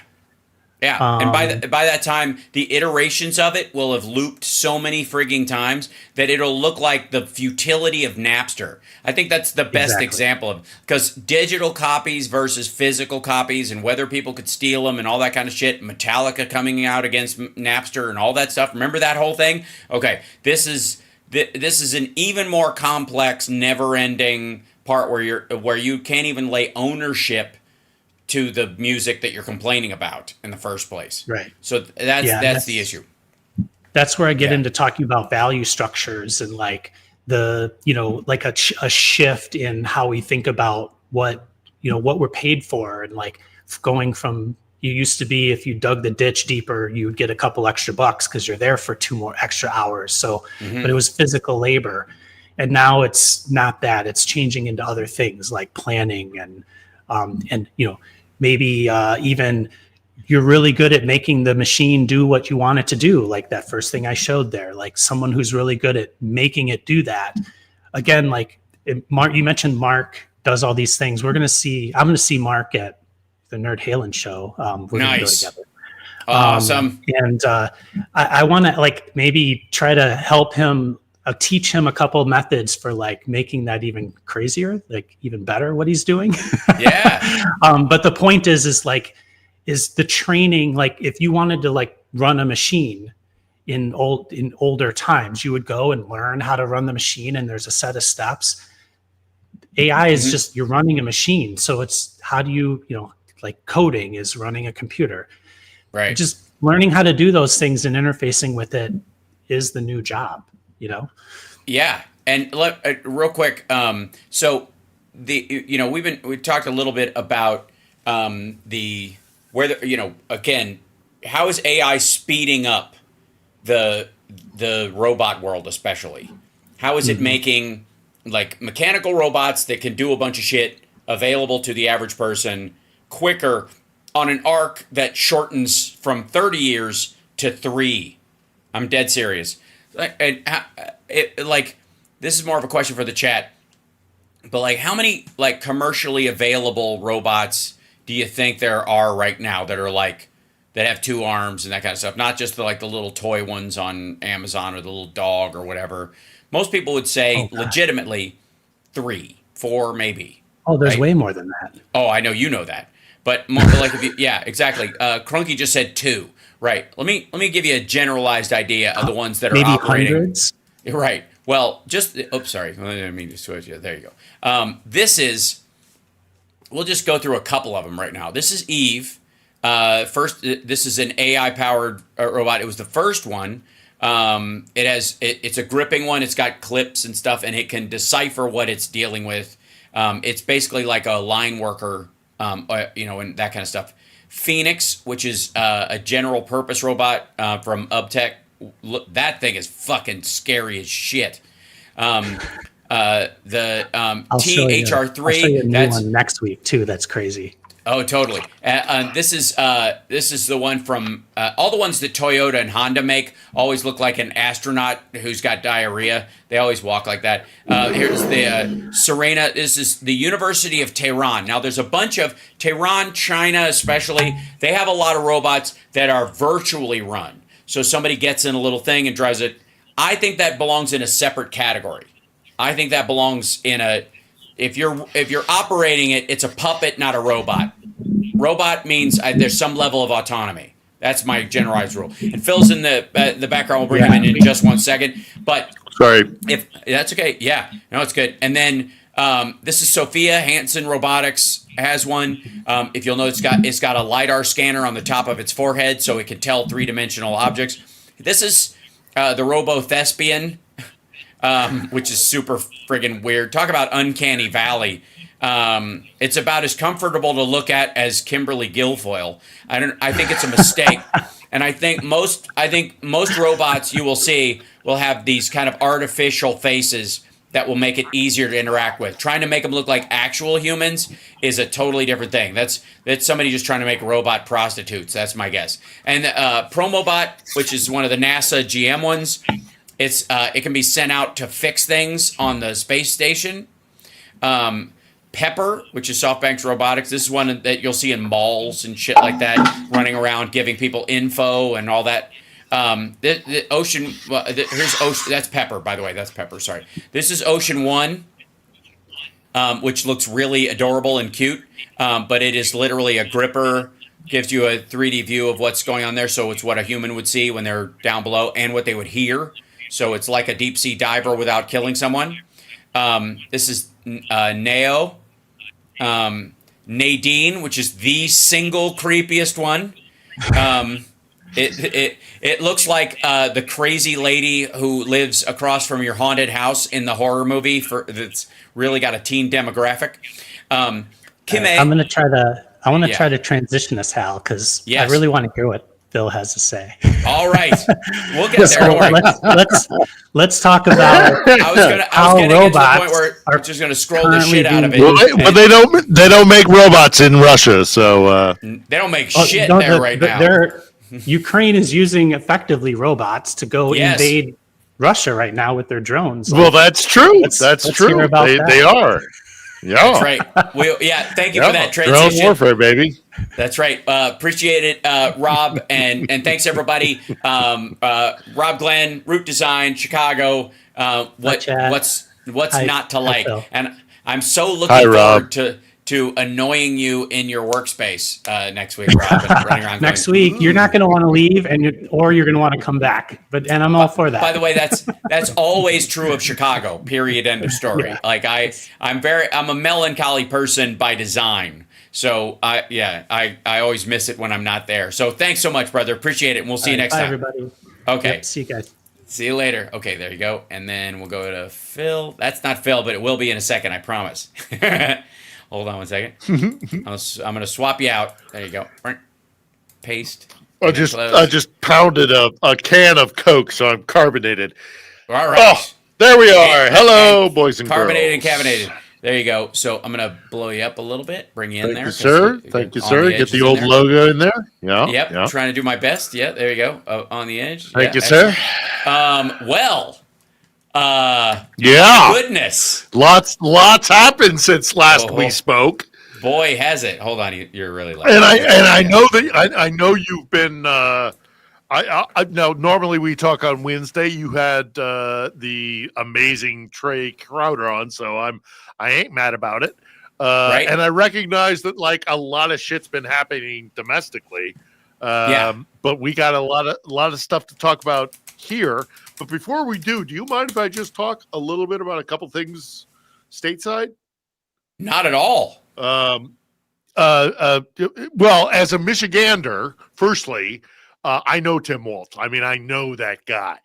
S1: And by that time, the iterations of it will have looped so many frigging times that it'll look like the futility of Napster. I think that's the best example of, because digital copies versus physical copies and whether people could steal them and all that kind of shit. Metallica coming out against Napster and all that stuff. Remember that whole thing? Okay, this is an even more complex, never-ending part where you can't even lay ownership to the music that you're complaining about in the first place.
S2: Right.
S1: So that's the issue.
S2: That's where I get into talking about value structures and like like a shift in how we think about what we're paid for, and like going from, you used to be, if you dug the ditch deeper, you would get a couple extra bucks because you're there for 2 more extra hours. So, but it was physical labor, and now it's not that. It's changing into other things like planning and maybe even you're really good at making the machine do what you want it to do. Like that first thing I showed there, like someone who's really good at making it do that. Again, like Mark, you mentioned Mark does all these things. I'm going to see Mark at the Nerd Halen show. We're going to go together.
S1: Awesome.
S2: And I want to like maybe try to help him, teach him a couple of methods for like making that even crazier, like even better what he's doing.
S1: Yeah.
S2: But the point is the training, like if you wanted to like run a machine in older times, you would go and learn how to run the machine, and there's a set of steps. AI is just, you're running a machine. So it's, how do you like coding is running a computer.
S1: Right.
S2: Just learning how to do those things and interfacing with it is the new job.
S1: Yeah. And real quick, so we've talked a little bit about again, how is AI speeding up the robot world, especially? How is it making like mechanical robots that can do a bunch of shit available to the average person quicker on an arc that shortens from 30 years to 3? I'm dead serious. Like, this is more of a question for the chat, but like, how many like commercially available robots do you think there are right now that are like, that have 2 arms and that kind of stuff? Not just the little toy ones on Amazon or the little dog or whatever. Most people would say legitimately 3, 4, maybe.
S2: Oh, there's way more than that.
S1: Oh, I know you know that, but more like yeah, exactly. Crunky just said 2. Right. Let me give you a generalized idea of the ones that are
S2: maybe
S1: operating.
S2: Hundreds.
S1: Right. Well, sorry. I didn't mean to switch you. There you go. We'll just go through a couple of them right now. This is Eve. First, this is an AI-powered robot. It was the first one. It's a gripping one. It's got clips and stuff, and it can decipher what it's dealing with. It's basically like a line worker, and that kind of stuff. Phoenix, which is a general purpose robot from UbTech. That thing is fucking scary as shit. The THR3.
S2: I'll show you a new one next week too. That's crazy.
S1: Oh, totally. This is the one from all the ones that Toyota and Honda make always look like an astronaut who's got diarrhea. They always walk like that. Here's the Serena. This is the University of Tehran. Now, there's a bunch of Tehran, China especially. They have a lot of robots that are virtually run. So somebody gets in a little thing and drives it. I think that belongs in a separate category. I think that belongs in a... If you're operating it, it's a puppet, not a robot. Robot means there's some level of autonomy. That's my generalized rule. And Phil's in the background. We'll bring him in just 1 second. But
S3: Sorry.
S1: if that's okay, yeah, no, it's good. And then this is Sophia Hansen Robotics has one. If you'll note, it's got a LiDAR scanner on the top of its forehead, so it can tell 3-dimensional objects. This is the Robo Thespian, which is super friggin' weird. Talk about Uncanny Valley. It's about as comfortable to look at as Kimberly Guilfoyle. I think it's a mistake. And I think most robots you will see will have these kind of artificial faces that will make it easier to interact with. Trying to make them look like actual humans is a totally different thing. That's somebody just trying to make robot prostitutes. That's my guess. And Promobot, which is one of the NASA GM ones, it can be sent out to fix things on the space station. Pepper, which is SoftBank's robotics. This is one that you'll see in malls and shit like that, running around giving people info and all that. Here's Ocean. That's Pepper, by the way. That's Pepper. Sorry. This is Ocean One, which looks really adorable and cute, but it is literally a gripper. Gives you a 3D view of what's going on there, so it's what a human would see when they're down below and what they would hear. So it's like a deep sea diver without killing someone. This is Neo. Nadine, which is the single creepiest one. It looks like the crazy lady who lives across from your haunted house in the horror movie that's really got a teen demographic. Kim A.
S2: I'm gonna try to transition this, Hal, because I really want to hear what Phil has to say.
S1: All right, we'll get there. Don't worry.
S2: Let's talk about
S1: I was getting to the point where I'm just going to scroll the shit out of it.
S3: Well, they don't make robots in Russia, so
S1: they don't make shit right now.
S2: Ukraine is using effectively robots to go invade Russia right now with their drones.
S3: Well, that's true. That's true. They are. Yeah,
S1: that's right. Thank you for that transition.
S3: Drone warfare, baby.
S1: That's right. Appreciate it, Rob, and thanks everybody. Rob Glenn, Root Design, Chicago. What's not to like? And I'm so looking forward to annoying you in your workspace next week, Rob. And running around
S2: next week, you're not going to want to leave, or you're going to want to come back. And I'm all for that.
S1: By the way, that's always true of Chicago. Period. End of story. Yeah. Like I'm a melancholy person by design. So I always miss it when I'm not there. So thanks so much, brother. Appreciate it. And we'll see you next time.
S2: Everybody.
S1: Okay.
S2: Yep, see you guys.
S1: See you later. Okay, there you go. And then we'll go to Phil. That's not Phil, but it will be in a second, I promise. Hold on 1 second. I'm going to swap you out. There you go. Paste.
S3: I just pounded a can of Coke, so I'm carbonated.
S1: All right.
S3: Oh, there we are. Hello, boys and
S1: carbonated
S3: girls.
S1: and caffeinated. There you go. So I'm going to blow you up a little bit, bring you in there.
S3: Thank you, sir. Get the old logo in there. Yeah.
S1: Yep. Trying to do my best. Yeah, there you go. On the edge.
S3: Thank you, sir.
S1: Goodness.
S3: Lots happened since last we spoke.
S1: Boy, has it. Hold on. You're really loud.
S3: And I know that I know you've been now normally we talk on Wednesday. You had the amazing Trey Crowder on, so I ain't mad about it. Right. And I recognize that like a lot of shit's been happening domestically. But we got a lot of stuff to talk about here. But before we do you mind if I just talk a little bit about a couple things stateside?
S1: Not at all.
S3: Well, as a Michigander, firstly, I know Tim Walz. I mean, I know that guy.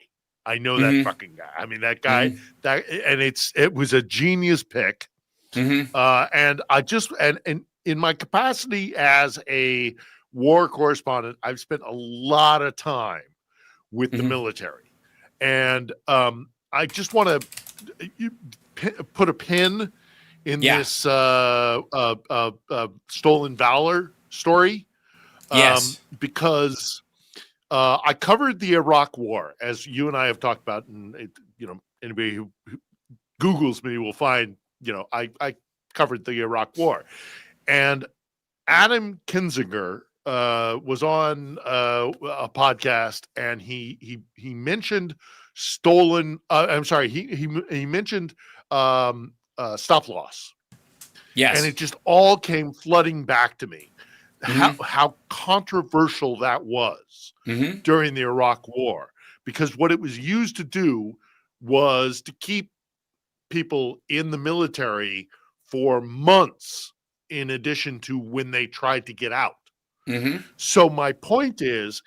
S3: I know that fucking guy. I mean, that guy. And it was a genius pick. And I just and in my capacity as a war correspondent, I've spent a lot of time with the military, and I just want to put a pin in this stolen valor story. Because I covered the Iraq War, as you and I have talked about, and anybody who Googles me will find, I covered the Iraq War, and Adam Kinzinger was on a podcast, and he mentioned stolen. I'm sorry, he mentioned stop loss.
S1: Yes,
S3: and it just all came flooding back to me. how controversial that was during the Iraq War, because what it was used to do was to keep people in the military for months in addition to when they tried to get out. So my point is,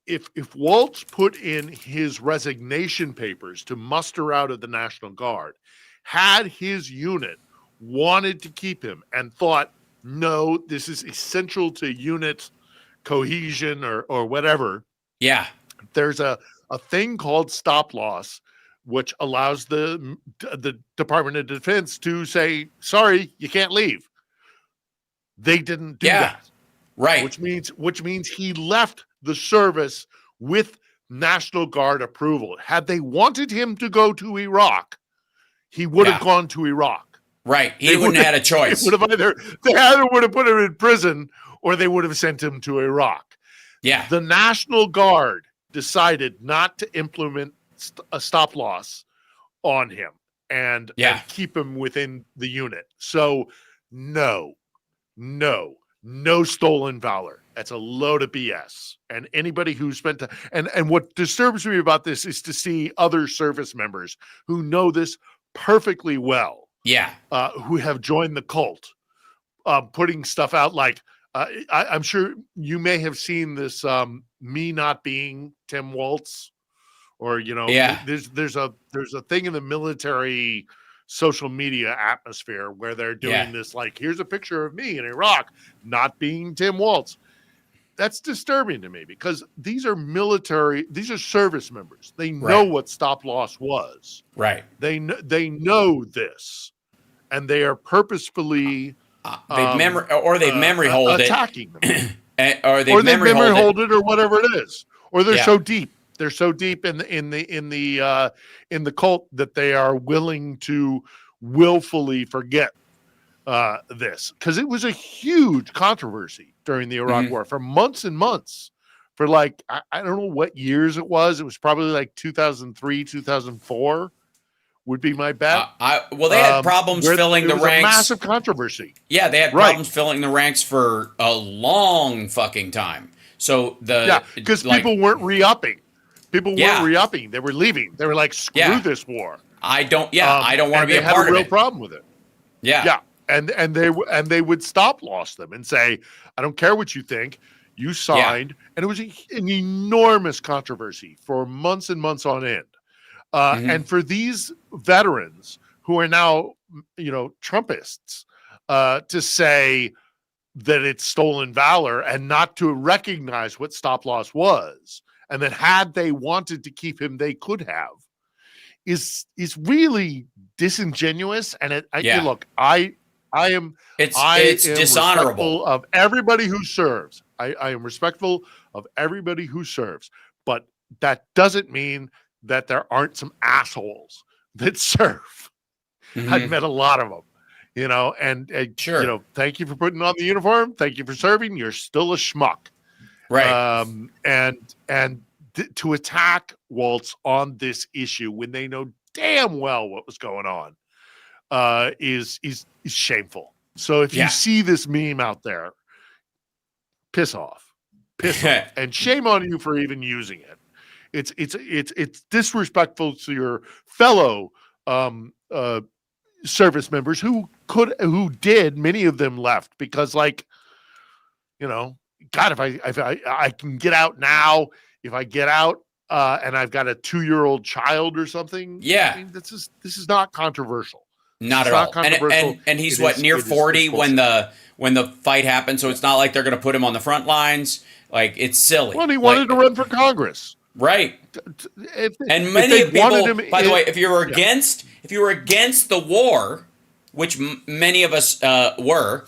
S3: if Walz put in his resignation papers to muster out of the National Guard, had his unit wanted to keep him and thought, no, this is essential to unit cohesion or whatever.
S1: Yeah.
S3: There's a thing called stop loss, which allows the Department of Defense to say, sorry, you can't leave. They didn't do that.
S1: Right.
S3: Which means he left the service with National Guard approval. Had they wanted him to go to Iraq, he would have gone to Iraq.
S1: Right. He wouldn't have had a choice.
S3: They either would have put him in prison or they would have sent him to Iraq.
S1: Yeah.
S3: The National Guard decided not to implement a stop loss on him and keep him within the unit. So no stolen valor. That's a load of BS. And anybody who spent and what disturbs me about this is to see other service members who know this perfectly well.
S1: Yeah.
S3: Who have joined the cult, putting stuff out like I'm sure you may have seen this me not being Tim Walz, or there's a thing in the military social media atmosphere where they're doing this, like, here's a picture of me in Iraq not being Tim Walz. That's disturbing to me because these are service members. They know what stop loss was.
S1: Right.
S3: They know this, and they are purposefully
S1: they've memory hold
S3: attacking them,
S1: or they memory
S3: hold it, or whatever it is, or they're so deep. They're so deep in the cult that they are willing to willfully forget this, because it was a huge controversy during the Iraq War for months and months. For like I don't know what years it was. It was probably like 2003, 2004 would be my bet.
S1: They had problems filling the ranks.
S3: A massive controversy.
S1: Yeah, they had problems filling the ranks for a long fucking time. So because people weren't
S3: re-upping. People weren't re-upping. They were leaving. They were like, screw this war.
S1: I don't want to be a part of it. They had a real
S3: problem with it. Yeah. And they would stop loss them and say, I don't care what you think. You signed. And it was an enormous controversy for months and months on end. And for these veterans who are now, Trumpists, to say that it's stolen valor and not to recognize what stop loss was, and that had they wanted to keep him, they could have, is really disingenuous. And look, I am
S1: dishonorable
S3: of everybody who serves. I am respectful of everybody who serves, but that doesn't mean that there aren't some assholes that serve. I've met a lot of them, and
S1: sure.
S3: Thank you for putting on the uniform. Thank you for serving. You're still a schmuck.
S1: Right.
S3: To attack Walz on this issue when they know damn well what was going on is shameful. So if you see this meme out there, piss off, and shame on you for even using it. It's disrespectful to your fellow service members who did. Many of them left because, God, if I can get out now, if I get out and I've got a 2-year-old child or something, this is not controversial.
S1: Not at all. And he's near 40 when the fight happened, so it's not like they're going to put him on the front lines. Like, it's silly.
S3: Well, he wanted to run for Congress,
S1: right? And many people, by the way, if you were against the war, which many of us were.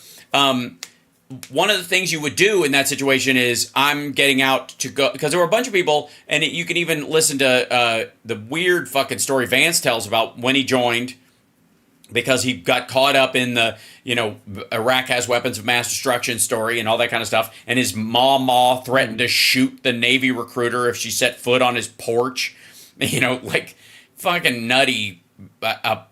S1: One of the things you would do in that situation is I'm getting out to go, because there were a bunch of people, and you can even listen to the weird fucking story Vance tells about when he joined, because he got caught up in the, Iraq has weapons of mass destruction story and all that kind of stuff. And his ma threatened to shoot the Navy recruiter if she set foot on his porch, like fucking nutty.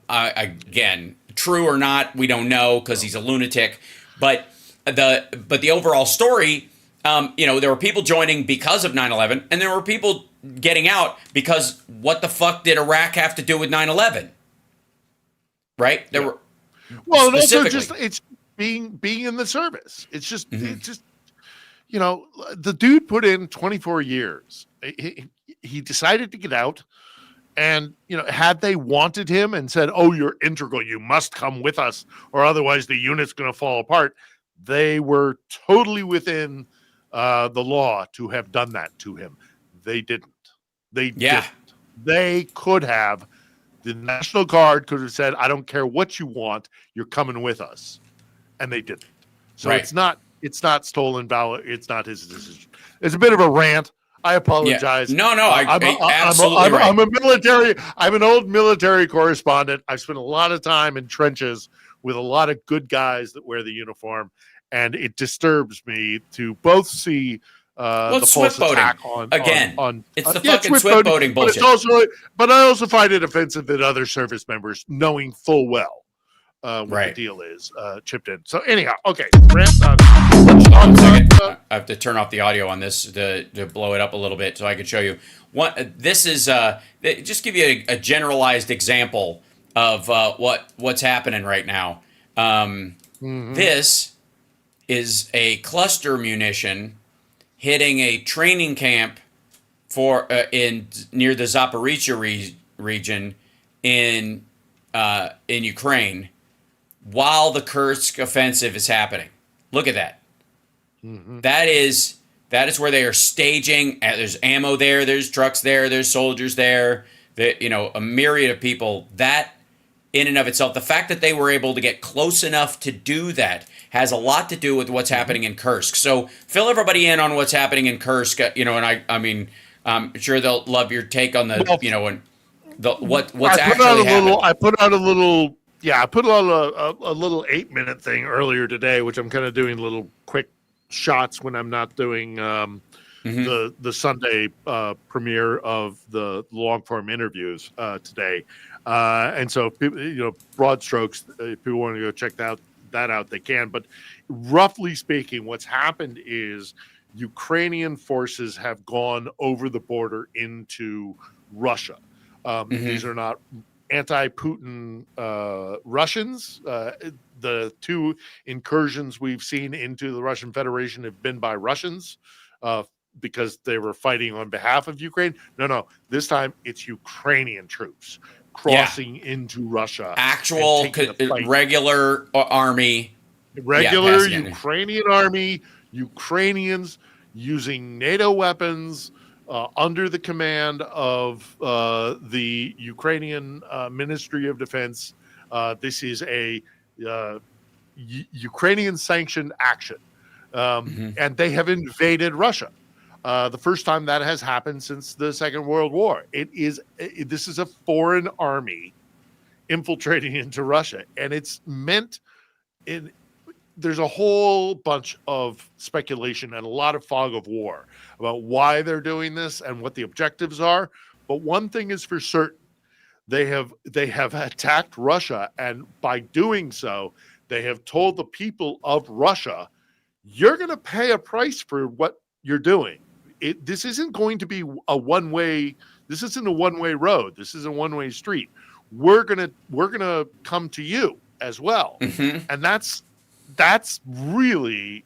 S1: Again, true or not, we don't know, because he's a lunatic. But the overall story, there were people joining because of 9/11, and there were people getting out because what the fuck did Iraq have to do with 9/11? Right? There were
S3: well, and also just it's being in the service. It's just the dude put in 24 years. He decided to get out. And, had they wanted him and said, oh, you're integral, you must come with us, or otherwise the unit's going to fall apart, they were totally within the law to have done that to him. They didn't. Didn't. They could have. The National Guard could have said, I don't care what you want, you're coming with us. And they didn't. So it's not stolen valor. It's not his decision. It's a bit of a rant. I apologize.
S1: Yeah. No, absolutely right.
S3: I'm an old military correspondent. I've spent a lot of time in trenches with a lot of good guys that wear the uniform, and it disturbs me to both see the false attack on
S1: it's the fucking swift boating bullshit.
S3: But I also find it offensive that other service members, knowing full well what the deal is, chipped in. So anyhow, okay.
S1: One second. I have to turn off the audio on this to blow it up a little bit so I can show you. This is just give you a generalized example of what's happening right now. This is a cluster munition hitting a training camp for near the Zaporizhzhia region in Ukraine, while the Kursk offensive is happening. Look at that. That is where they are staging. There's ammo there. There's trucks there. There's soldiers there. A myriad of people. That, in and of itself, the fact that they were able to get close enough to do that has a lot to do with what's happening in Kursk. So fill everybody in on what's happening in Kursk. And I'm sure they'll love your take on what's actually happening.
S3: I put out a little 8-minute thing earlier today, which I'm kind of doing little quick shots when I'm not doing the Sunday premiere of the long form interviews today. And so people, broad strokes, if people want to go check that out, they can. But roughly speaking, what's happened is Ukrainian forces have gone over the border into Russia. These are not anti-Putin Russians. The two incursions we've seen into the Russian Federation have been by Russians because they were fighting on behalf of Ukraine. No. This time it's Ukrainian troops crossing into Russia.
S1: Actual regular army.
S3: Ukrainian army. Ukrainians using NATO weapons under the command of the Ukrainian Ministry of Defense. This is a Ukrainian-sanctioned action, and they have invaded Russia. The first time that has happened since the Second World War. This is a foreign army infiltrating into Russia, and it's meant in. There's a whole bunch of speculation and a lot of fog of war about why they're doing this and what the objectives are. But one thing is for certain. They have attacked Russia, and by doing so, they have told the people of Russia, you're going to pay a price for what you're doing. This isn't going to be a one-way. This isn't a one-way road. This is a one-way street. We're gonna come to you as well, and that's really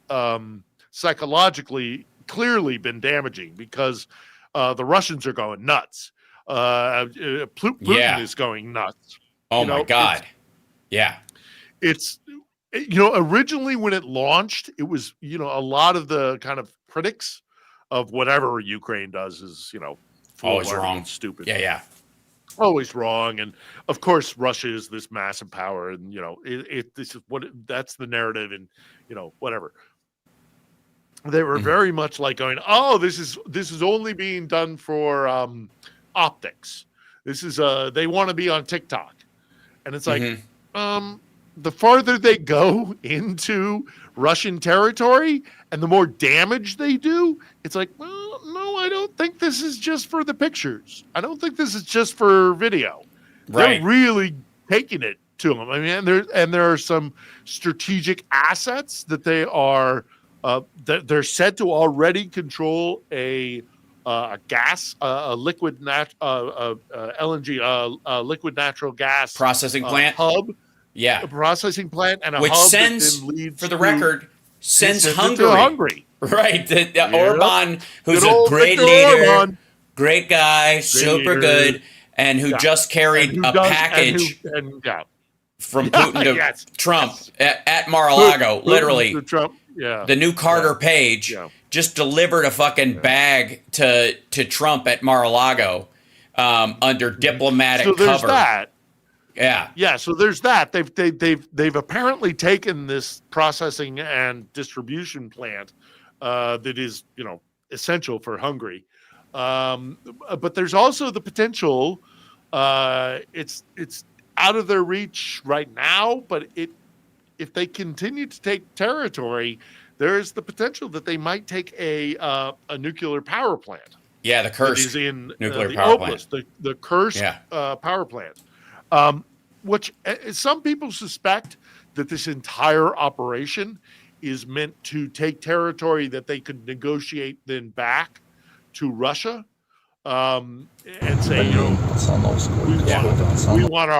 S3: psychologically clearly been damaging because the Russians are going nuts. Putin is going nuts.
S1: Oh my God.
S3: It's originally when it launched, it was, a lot of the kind of critics of whatever Ukraine does is,
S1: always wrong,
S3: and stupid.
S1: Yeah.
S3: Always wrong. And of course, Russia is this massive power, and this is that's the narrative, and whatever. They were very much like going, oh, this is only being done for optics. This is they want to be on TikTok. And it's like, the farther they go into Russian territory and the more damage they do, it's like, well, no, I don't think this is just for the pictures. I don't think this is just for video. Right. They're really taking it to them. I mean, there are some strategic assets that they are they're said to already control a gas, a liquid LNG, liquid natural gas
S1: Processing plant.
S3: hub,
S1: Yeah.
S3: a processing plant, and a
S1: Which
S3: hub
S1: sends,
S3: that then leads
S1: for the
S3: to,
S1: record, sends
S3: it to
S1: Hungary.
S3: Hungary.
S1: Right.
S3: Yep.
S1: Orban, who's
S3: Good
S1: a
S3: old
S1: great
S3: Viktor
S1: leader,
S3: Orban.
S1: great guy, super
S3: leader.
S1: good, and who
S3: Yeah.
S1: just carried a package from Putin to
S3: yes.
S1: Trump
S3: Yes.
S1: at Mar-a-Lago,
S3: Putin
S1: literally.
S3: to Trump. Yeah.
S1: The new Carter Page just delivered a fucking bag to Trump at Mar-a-Lago under diplomatic
S3: so there's
S1: cover.
S3: that.
S1: Yeah.
S3: So there's that. They've apparently taken this processing and distribution plant that is, essential for Hungary. But there's also the potential. It's out of their reach right now, but if they continue to take territory, there's the potential that they might take a nuclear power plant.
S1: Yeah, the Kursk
S3: is in
S1: nuclear
S3: the
S1: power
S3: Oblast,
S1: plant.
S3: the Kursk power plant, which some people suspect that this entire operation is meant to take territory that they could negotiate then back to Russia, and say, we want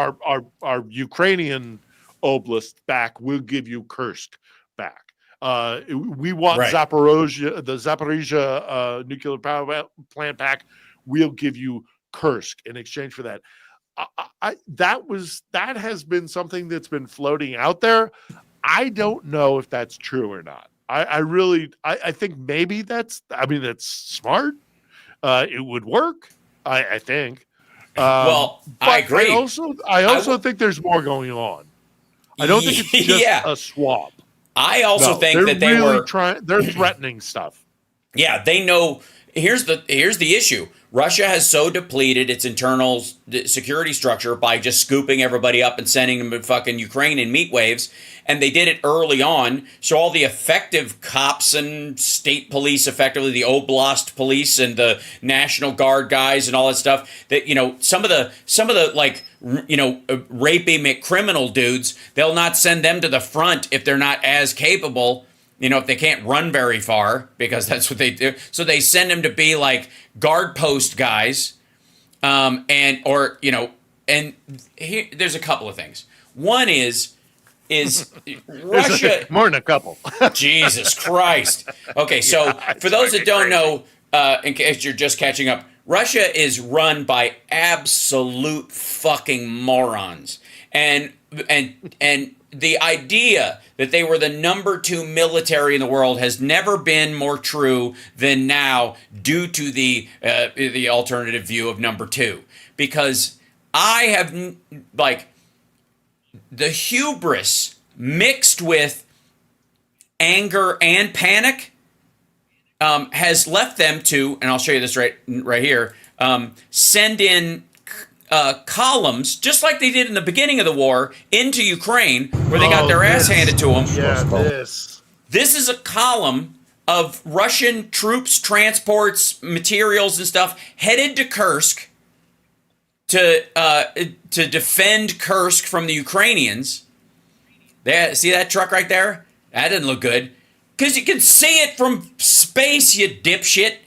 S3: our Ukrainian Oblast back. We'll give you Kursk back. We want the Zaporizhia nuclear power plant back. We'll give you Kursk in exchange for that. That has been something that's been floating out there. I don't know if that's true or not. I think maybe that's smart. It would work. I think.
S1: Well, I agree.
S3: I also think there's more going on. I don't think it's just a swap.
S1: I also think that they
S3: really
S1: were
S3: they're threatening stuff.
S1: Yeah, they know. Here's the issue. Russia has so depleted its internal security structure by just scooping everybody up and sending them to fucking Ukraine in meat waves. And they did it early on. So all the effective cops and state police, effectively the Oblast police and the National Guard guys and all that stuff, that, some of the like, rapey McCriminal dudes, they'll not send them to the front if they're not as capable. If they can't run very far, because that's what they do. So they send them to be like guard post guys. And here, there's a couple of things. One is Russia.
S3: More than a couple.
S1: Jesus Christ. Okay, so for those that don't know, in case you're just catching up, Russia is run by absolute fucking morons. And the idea that they were the number 2 military in the world has never been more true than now, due to the alternative view of number 2. Because I have the hubris mixed with anger and panic has left them to, and I'll show you this right here, send in columns, just like they did in the beginning of the war, into Ukraine, where they got their ass handed to them.
S3: Yeah, this
S1: is a column of Russian troops, transports, materials, and stuff headed to Kursk to defend Kursk from the Ukrainians. See that truck right there? That didn't look good, because you can see it from space, you dipshit.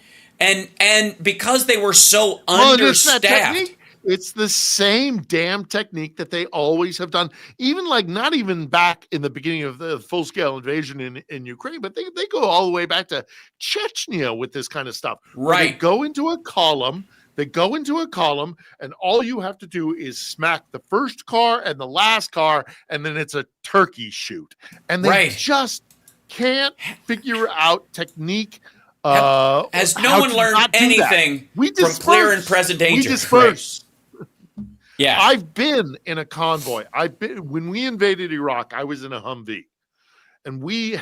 S1: And because they were so understaffed.
S3: It's the same damn technique that they always have done, even not even back in the beginning of the full-scale invasion in Ukraine, but they go all the way back to Chechnya with this kind of stuff.
S1: Right.
S3: They go into a column, and all you have to do is smack the first car and the last car, and then it's a turkey shoot. And they just can't figure out technique.
S1: Has no one learned anything from clear and present danger?
S3: We disperse.
S1: Yeah,
S3: I've been in a convoy. When we invaded Iraq, I was in a Humvee, and we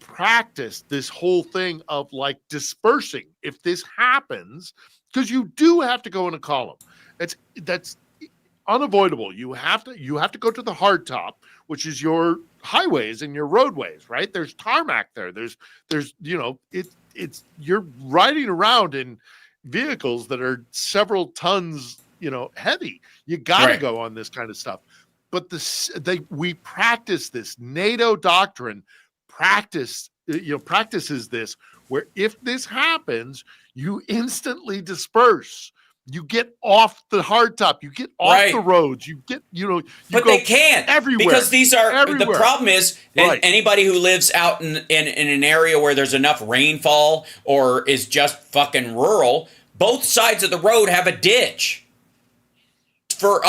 S3: practiced this whole thing of dispersing if this happens, because you do have to go in a column. That's unavoidable. You have to go to the hardtop, which is your highways and your roadways, right? There's tarmac there. There's you're riding around in vehicles that are several tons, heavy. You got to go on this kind of stuff. we practice this. NATO doctrine practices this, where if this happens, you instantly disperse. You get off the hardtop. You get off the roads. You get,
S1: but they can't
S3: everywhere
S1: because these are
S3: everywhere.
S1: The problem is anybody who lives out in an area where there's enough rainfall or is just fucking rural. Both sides of the road have a ditch. For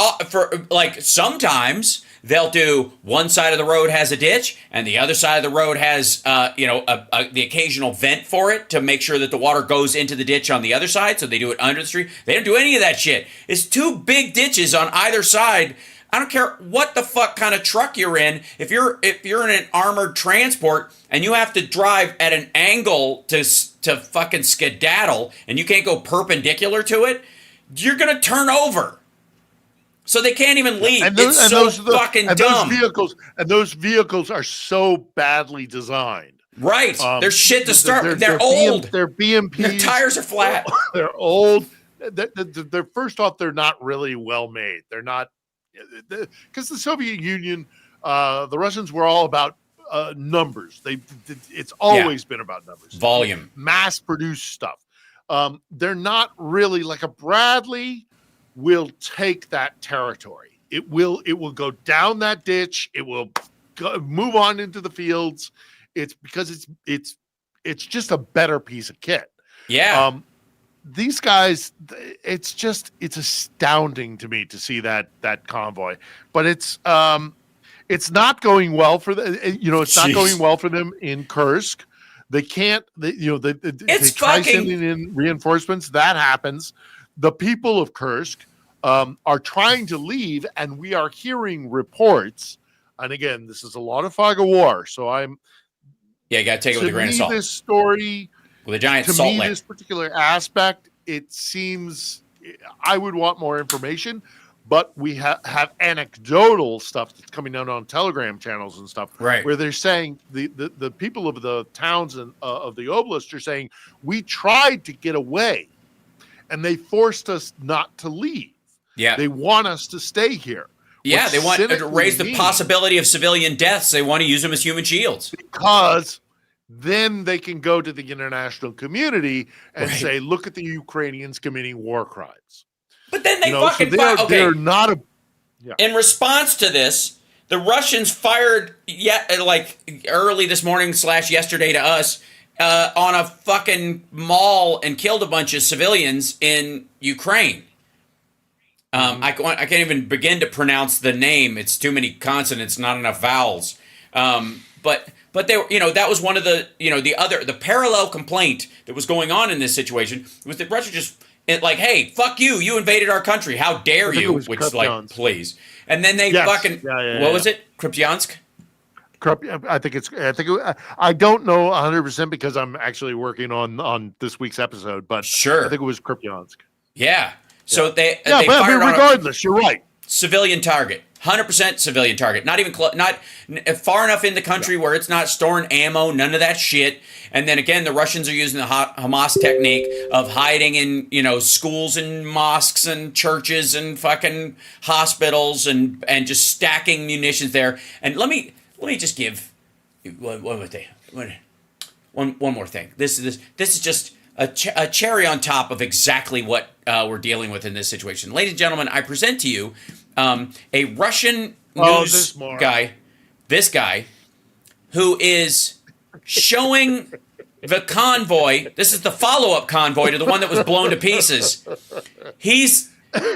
S1: like sometimes they'll do one side of the road has a ditch and the other side of the road has the occasional vent for it to make sure that the water goes into the ditch on the other side. So they do it under the street. They don't do any of that shit. It's two big ditches on either side. I don't care what the fuck kind of truck you're in. If you're in an armored transport and you have to drive at an angle to fucking skedaddle and you can't go perpendicular to it, you're gonna turn over. So they can't even leave. It's so fucking dumb.
S3: Those vehicles are so badly designed.
S1: Right. They're shit to start. They're old.
S3: They're BMPs.
S1: Their tires are flat.
S3: They're old. They're first off, they're not really well made. They're not, because the Soviet Union, the Russians were all about numbers. It's always been about numbers.
S1: Volume.
S3: Mass-produced stuff. They're not really like a Bradley will take that territory. It will go down that ditch. It will move on into the fields. It's because it's just a better piece of kit.
S1: Yeah.
S3: These guys, it's astounding to me to see that convoy, but it's not going well for it's not going well for them in Kursk. They can't, they try sending in reinforcements. That happens. The people of Kursk are trying to leave, and we are hearing reports. And again, this is a lot of fog of war. So you
S1: got to take it with a grain of salt.
S3: This story,
S1: with a giant salt lick.
S3: This particular aspect, it seems I would want more information. But we have anecdotal stuff that's coming out on Telegram channels and stuff,
S1: right,
S3: where they're saying the people of the towns and of the oblast are saying we tried to get away, and they forced us not to leave.
S1: Yeah,
S3: they want us to stay here.
S1: Yeah, they want to raise the possibility of civilian deaths. They want to use them as human shields
S3: because then they can go to the international community and say, "Look at the Ukrainians committing war crimes."
S1: But then they they're
S3: not a. Yeah.
S1: In response to this, the Russians fired early this morning / yesterday to us on a fucking mall and killed a bunch of civilians in Ukraine. I can't even begin to pronounce the name. It's too many consonants, not enough vowels. But they were, that was one of the parallel complaint that was going on in this situation was that Russia just. Hey, fuck you! You invaded our country. How dare you? Which is please. And then they what was it? Krypyansk?
S3: I don't know 100% because I'm actually working on this week's episode, but
S1: sure,
S3: I think it was Krypyansk.
S1: Yeah. So they
S3: but
S1: fired
S3: regardless, you're right.
S1: Civilian target. 100% civilian target. Not even not far enough in the country where it's not storing ammo, none of that shit. And then again, the Russians are using the Hamas technique of hiding in, schools and mosques and churches and fucking hospitals and just stacking munitions there. And let me just give one more thing. One more thing. This is just a cherry on top of exactly what we're dealing with in this situation. Ladies and gentlemen, I present to you a Russian news guy, this guy, who is showing the convoy. This is the follow-up convoy to the one that was blown to pieces. And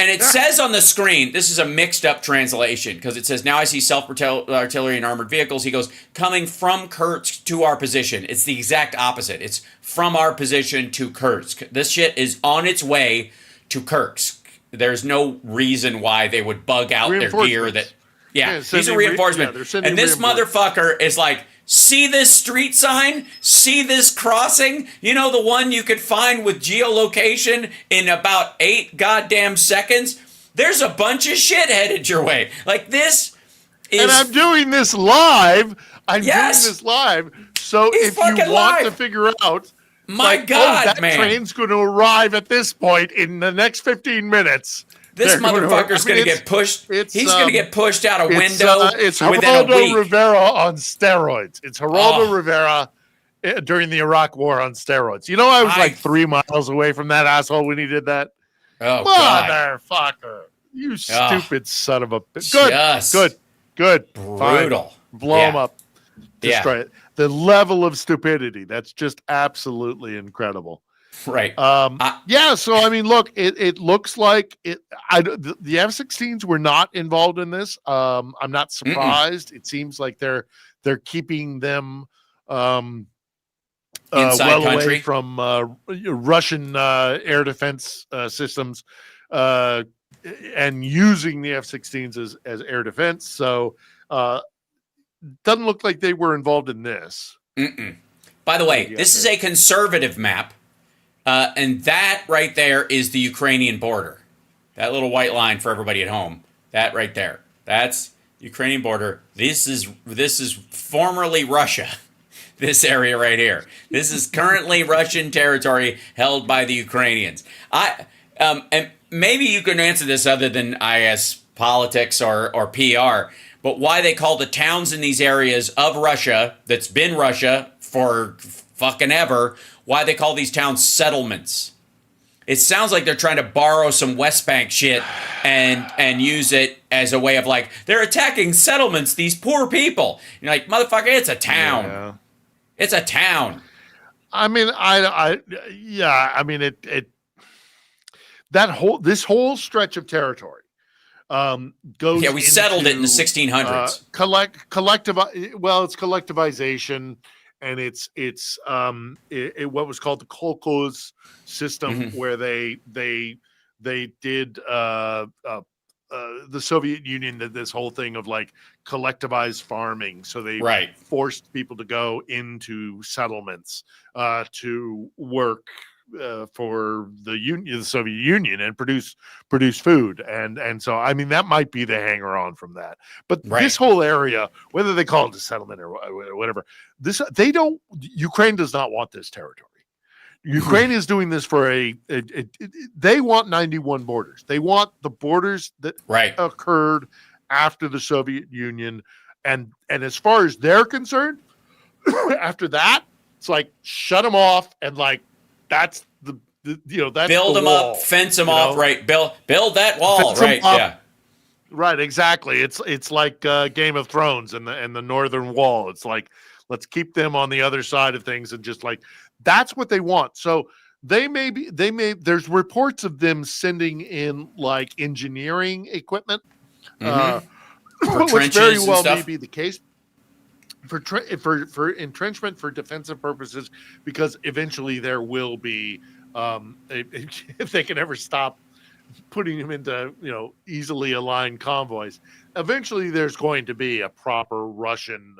S1: it says on the screen, this is a mixed-up translation, because it says, now I see self-artillery and armored vehicles. He goes, coming from Kursk to our position. It's the exact opposite. It's from our position to Kursk. This shit is on its way to Kursk. There's no reason why they would bug out their gear. These are reinforcements. And this motherfucker is like, see this street sign? See this crossing? You know, the one you could find with geolocation in about 8 goddamn seconds? There's a bunch of shit headed your way. Like, this is...
S3: And I'm doing this live. Doing this live. So if you want to figure out...
S1: My God,
S3: that
S1: man.
S3: Train's going to arrive at this point in the next 15 minutes.
S1: This
S3: They're going to-
S1: motherfucker's
S3: I mean,
S1: going to get pushed.
S3: it's,
S1: He's going to get pushed out a
S3: It's
S1: window within a
S3: Geraldo
S1: week.
S3: Rivera on steroids. It's Geraldo
S1: Oh.
S3: Rivera during the Iraq War on steroids. You know, I was like 3 miles away from that asshole when he did that.
S1: Oh, God.
S3: Motherfucker. You
S1: Oh.
S3: stupid son of a bitch. Good.
S1: Brutal.
S3: Fine. Blow him up. Destroy it. The level of stupidity. That's just absolutely incredible.
S1: Right.
S3: Yeah. So, I mean, look, it looks like it. The F-16s were not involved in this. I'm not surprised. It seems like they're keeping them
S1: Inside
S3: well
S1: country
S3: away from Russian air defense systems and using the F-16s as air defense. So, doesn't look like they were involved in this.
S1: By the way, this is a conservative map. And that right there is the Ukrainian border. That little white line for everybody at home. That right there. That's Ukrainian border. This is formerly Russia. This area right here. This is currently Russian territory held by the Ukrainians. And maybe you can answer this other than IS politics or PR, but why they call the towns in these areas of Russia, that's been Russia for fucking ever, why they call these towns settlements. It sounds like they're trying to borrow some West Bank shit and use it as a way of like, they're attacking settlements, these poor people. You're like, motherfucker, it's a town.
S3: Yeah.
S1: It's a town.
S3: I mean, I mean, this whole stretch of territory goes.
S1: Yeah, we settled it in the 1600s.
S3: Collective. Well, it's collectivization. And it's what was called the kolkhoz system, where they did the Soviet Union did this whole thing of like collectivized farming. So they forced people to go into settlements to work for the Soviet Union and produce food. And so, I mean, that might be the hanger on from that. But this whole area, whether they call it a settlement or whatever, Ukraine does not want this territory. Ukraine is doing this for they want 91 borders. They want the borders that occurred after the Soviet Union. And as far as they're concerned, after that, it's like, shut them off. And like, that's that's
S1: build them
S3: wall,
S1: up, fence them off, right? Build that wall, right? Yeah,
S3: right. Exactly. It's like Game of Thrones and the Northern Wall. It's like, let's keep them on the other side of things, and just like, that's what they want. So there's reports of them sending in like engineering equipment, which very well may be the case. For entrenchment, for defensive purposes, because eventually there will be, if they can ever stop putting them into easily aligned convoys, eventually there's going to be a proper Russian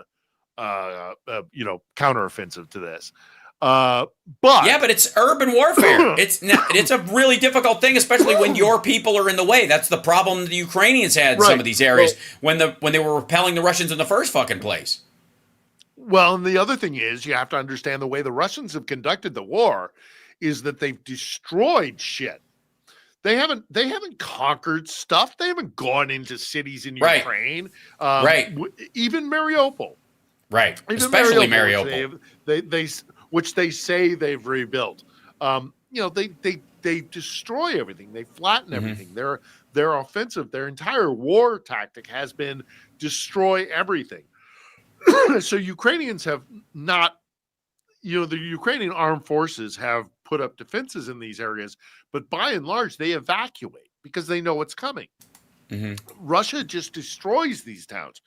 S3: counteroffensive to this. But
S1: it's urban warfare. It's a really difficult thing, especially when your people are in the way. That's the problem the Ukrainians had in some of these areas when they were repelling the Russians in the first fucking place.
S3: Well, and the other thing is, you have to understand the way the Russians have conducted the war is that they've destroyed shit. They haven't conquered stuff. They haven't gone into cities in Ukraine. Even Mariupol.
S1: Right. Even especially Mariupol.
S3: Which they say they've rebuilt. They destroy everything. They flatten everything. They're offensive. Their entire war tactic has been destroy everything. So Ukrainians have not, the Ukrainian armed forces have put up defenses in these areas, but by and large, they evacuate because they know what's coming. Russia just destroys these towns.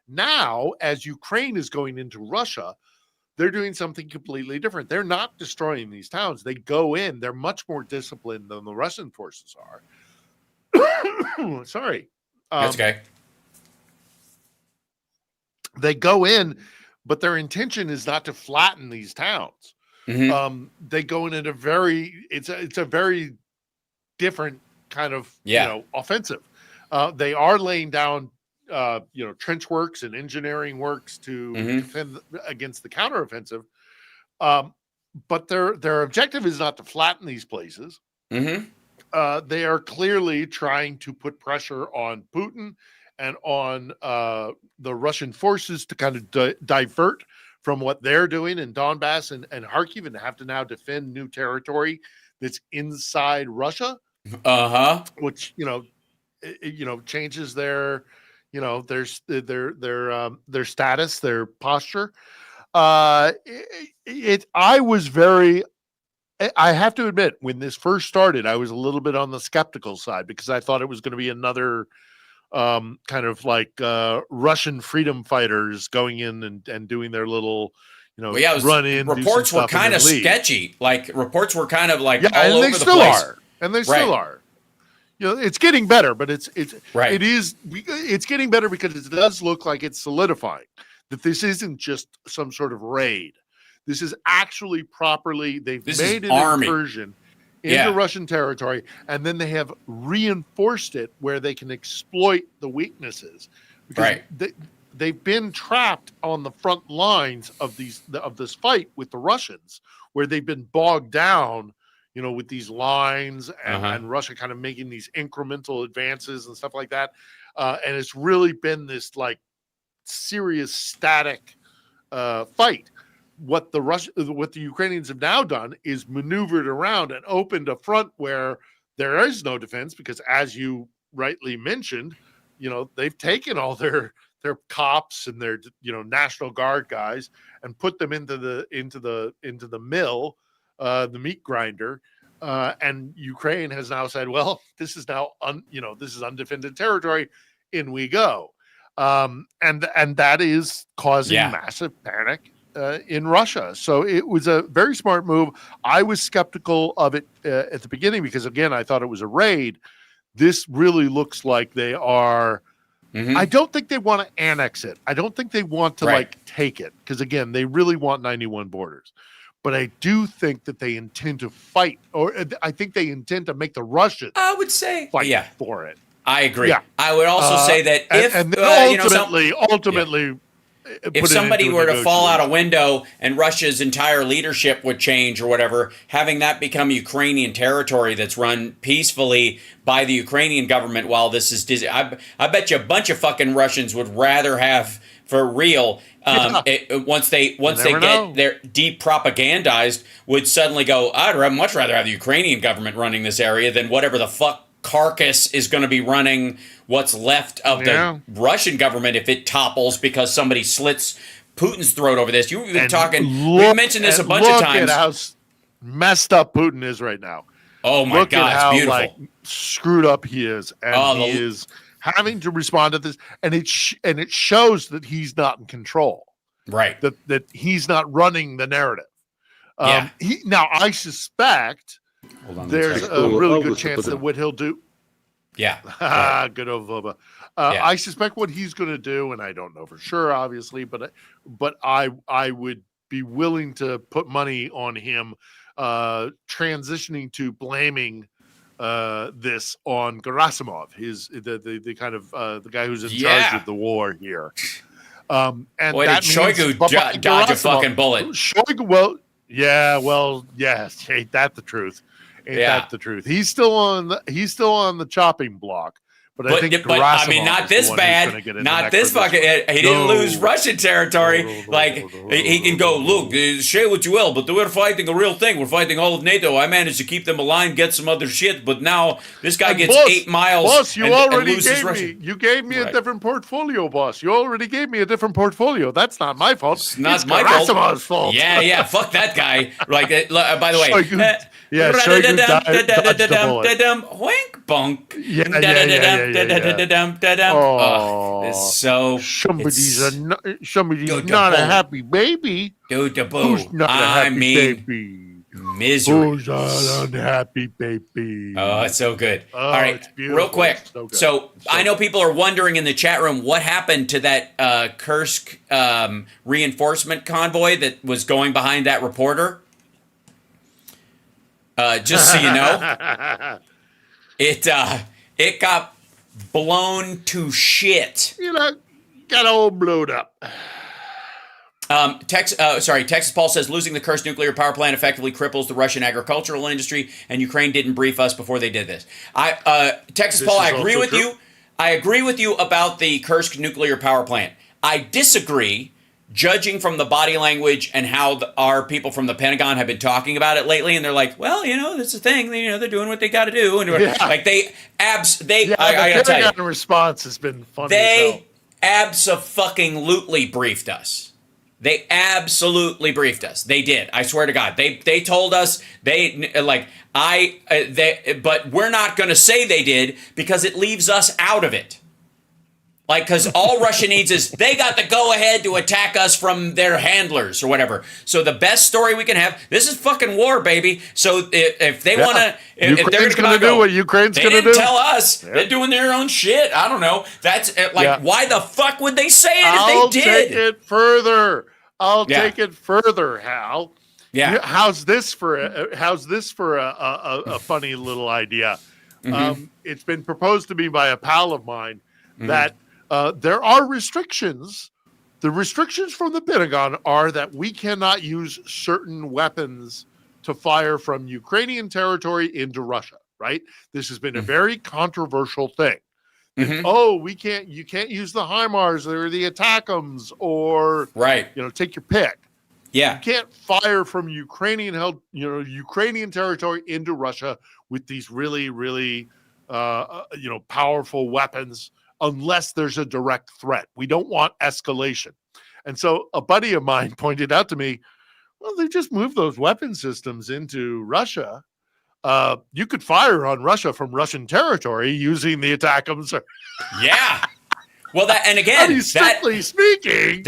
S3: Now, as Ukraine is going into Russia, they're doing something completely different. They're not destroying these towns. They go in. They're much more disciplined than the Russian forces are. Sorry.
S1: That's okay.
S3: They go in, but their intention is not to flatten these towns. They go in at a very different kind of offensive. They are laying down trench works and engineering works to defend against the counteroffensive. But their objective is not to flatten these places. they are clearly trying to put pressure on Putin and on the Russian forces to kind of divert from what they're doing in Donbass and Kharkiv, and have to now defend new territory that's inside Russia. Which changes their their status, their posture. I have to admit, when this first started, I was a little bit on the skeptical side because I thought it was going to be another kind of like Russian freedom fighters going in and doing their little, run in.
S1: Reports were kind of sketchy. Like reports were kind of like all over the place.
S3: And they still are. It's getting better, but it's getting better because it does look like it's solidifying that this isn't just some sort of raid. This is actually they've made an incursion into Russian territory, and then they have reinforced it where they can exploit the weaknesses. Because they've been trapped on the front lines of this fight with the Russians, where they've been bogged down, with these lines and Russia kind of making these incremental advances and stuff like that. And it's really been this like serious static fight. What the Ukrainians have now done is maneuvered around and opened a front where there is no defense, because as you rightly mentioned, they've taken all their cops and their National Guard guys and put them into the mill, the meat grinder, and Ukraine has now said, well, this is now this is undefended territory, in we go, and that is causing massive panic in Russia. So it was a very smart move. I was skeptical of it at the beginning because, again, I thought it was a raid. This really looks like they are. I don't think they want to annex it. I don't think they want to take it, because, again, they really want 91 borders. But I do think that they intend to fight, or I think they intend to make the Russians,
S1: I would say,
S3: fight for it.
S1: I agree. Yeah. I would also say that
S3: ultimately,
S1: if somebody were to fall out a window and Russia's entire leadership would change or whatever, having that become Ukrainian territory that's run peacefully by the Ukrainian government while this is I bet you a bunch of fucking Russians would rather have, for real, once they get their de-propagandized, would suddenly go, I'd much rather have the Ukrainian government running this area than whatever the fuck carcass is going to be running what's left of the Russian government if it topples because somebody slits Putin's throat over this. You've been talking. We mentioned this a bunch of times.
S3: Look at how messed up Putin is right now.
S1: Oh my God, it's beautiful.
S3: Like screwed up he is, and he is having to respond to this, and it shows that he's not in control.
S1: Right.
S3: That he's not running the narrative. Now I suspect there's a really good chance that what he'll do.
S1: Yeah.
S3: Good old Voba. I suspect what he's going to do, and I don't know for sure, obviously, but I would be willing to put money on him transitioning to blaming this on Gerasimov, the kind of the guy who's in charge of the war here. And
S1: boy, did Shoigu dodge a fucking bullet.
S3: Shoigu, yes, ain't that the truth? Ain't that the truth? He's still on the chopping block. But I think
S1: I mean, not this bad. Not this fucking. He didn't lose Russian territory. He can go, look, say what you will, but we're fighting a real thing. We're fighting all of NATO. I managed to keep them aligned, get some other shit, but now this guy gets 8 miles.
S3: Boss, you already gave me a different portfolio, boss. You already gave me a different portfolio. That's not my fault. It's
S1: my
S3: fault.
S1: Yeah. Fuck that guy. By the way.
S3: Shoigu dodged the bullet.
S1: Hoink bunk. It's so.
S3: Somebody's not a happy baby. Who's not a happy baby?
S1: Misery.
S3: Who's an unhappy baby?
S1: Oh, it's so good. All right, real quick. So I know people are wondering in the chat room what happened to that Kursk reinforcement convoy that was going behind that reporter. Just so you know, it got blown to shit.
S3: Got all blowed up.
S1: Texas Paul says losing the cursed nuclear power plant effectively cripples the Russian agricultural industry, and Ukraine didn't brief us before they did this. Texas Paul, I agree with you. I agree with you about the cursed nuclear power plant. I disagree, judging from the body language and how our people from the Pentagon have been talking about it lately, and they're like, well, that's the thing. They're doing what they got to do, and like I gotta tell you,
S3: the response has been funny.
S1: They abso-fucking-lutely briefed us. They absolutely briefed us. They did. I swear to God. They told us but we're not going to say they did because it leaves us out of it. Like, because all Russia needs is they got the go-ahead to attack us from their handlers or whatever. So the best story we can have, this is fucking war, baby. So if they want to, if they're going to
S3: do what Ukraine's going to do.
S1: They didn't tell us. Yeah. They're doing their own shit. I don't know. That's why the fuck would they say it if they did?
S3: I'll take it further. Take it further, Hal.
S1: Yeah.
S3: How's this for a funny little idea? Mm-hmm. It's been proposed to me by a pal of mine that there are restrictions. The restrictions from the Pentagon are that we cannot use certain weapons to fire from Ukrainian territory into Russia, right? This has been a very controversial thing. Mm-hmm. You can't use the HIMARS or the ATACMS or, take your pick.
S1: Yeah.
S3: You can't fire from Ukrainian territory into Russia with these really, really, powerful weapons unless there's a direct threat. We don't want escalation. And so a buddy of mine pointed out to me, well, they just moved those weapon systems into Russia. You could fire on Russia from Russian territory using the ATACMS.
S1: Yeah. Well,
S3: strictly speaking,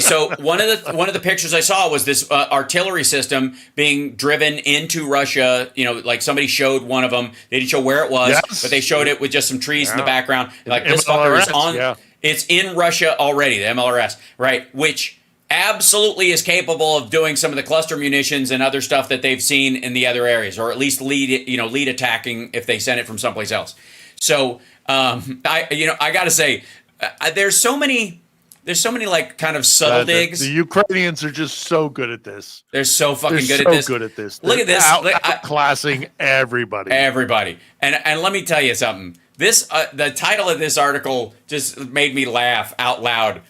S1: so one of the pictures I saw was this artillery system being driven into Russia. Like somebody showed one of them. They didn't show where it was, but they showed it with just some trees in the background. Like this fucker is on. Yeah. It's in Russia already. The MLRS, right? Which absolutely is capable of doing some of the cluster munitions and other stuff that they've seen in the other areas, or at least lead attacking if they send it from someplace else. So I gotta say. There's so many like kind of subtle digs.
S3: The Ukrainians are just so good at this.
S1: They're so fucking good at this. Look at this.
S3: Outclassing everybody.
S1: And let me tell you something. This the title of this article just made me laugh out loud.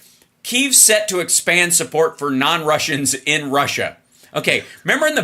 S1: Kyiv set to expand support for non-Russians in Russia. Okay, remember in the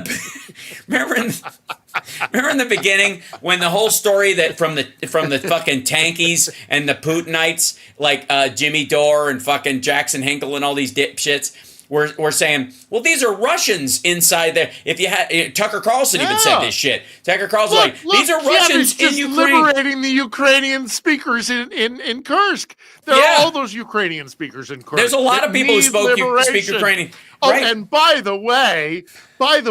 S1: beginning when the whole story that from the fucking tankies and the Putinites like Jimmy Dore and fucking Jackson Hinkle and all these dipshits were saying, well, these are Russians inside there. If you had Tucker Carlson even said this shit. Tucker Carlson these are Russians in Ukraine.
S3: Liberating the Ukrainian speakers in Kursk. There are all those Ukrainian speakers in Kursk.
S1: There's a lot of people who speak Ukrainian.
S3: Oh,
S1: right?
S3: And by the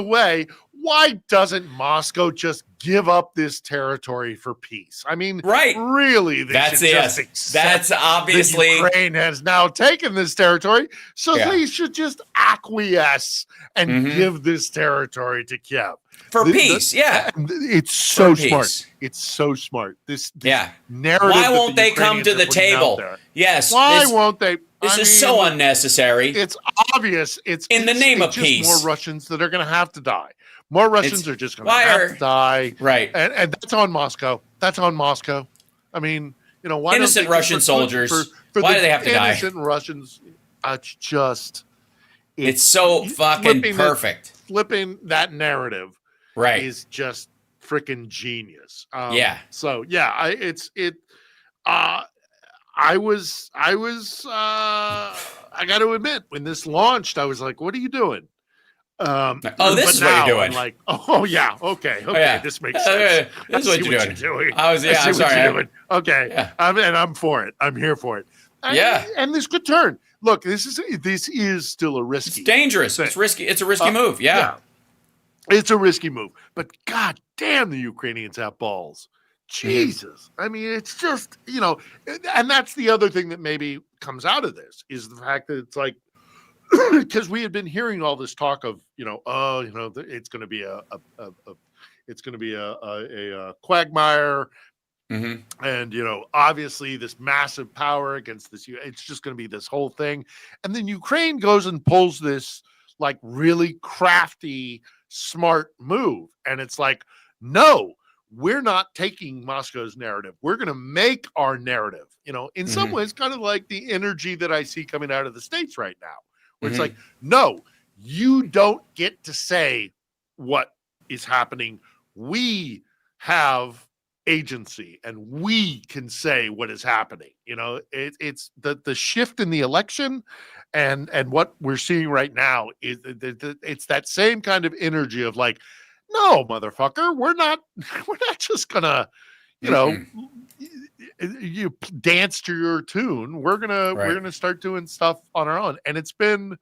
S3: way, why doesn't Moscow just give up this territory for peace? I mean, really,
S1: that's obviously
S3: Ukraine has now taken this territory, so they should just acquiesce and give this territory to Kiev
S1: for peace.
S3: It's so smart. It's so smart. This narrative.
S1: Why won't they come to the table? Yes.
S3: Why won't they?
S1: This is so unnecessary.
S3: It's obvious. It's
S1: in the name of peace.
S3: More Russians that are going to have to die. More Russians are just going to have to die.
S1: Right.
S3: And that's on Moscow. I mean, why
S1: innocent Russian soldiers? Why do they have to die?
S3: Innocent Russians.
S1: It's so fucking perfect.
S3: Flipping that narrative, is just freaking genius. So I got to admit, when this launched, I was like, "What are you doing?"
S1: This is what you're doing.
S3: I'm like, okay, this makes sense.
S1: This is what you're doing. I'm sorry.
S3: Okay, I'm for it. I'm here for it. And this could turn. Look, this is still a risky.
S1: It's dangerous. Thing. It's risky. It's a risky move. Yeah,
S3: it's a risky move. But god damn, the Ukrainians have balls. Jesus. I mean, it's just, and that's the other thing that maybe comes out of this is the fact that it's like, because we had been hearing all this talk of, it's going to be a quagmire. And, obviously this massive power against this, it's just going to be this whole thing. And then Ukraine goes and pulls this like really crafty, smart move. And it's like, no, we're not taking Moscow's narrative. We're going to make our narrative, in some ways, kind of like the energy that I see coming out of the States right now, where it's like, no, you don't get to say what is happening. We have agency and we can say what is happening. It's the shift in the election and what we're seeing right now is it's that same kind of energy of like, no, motherfucker, we're not just gonna you dance to your tune. We're gonna start doing stuff on our own, and it's been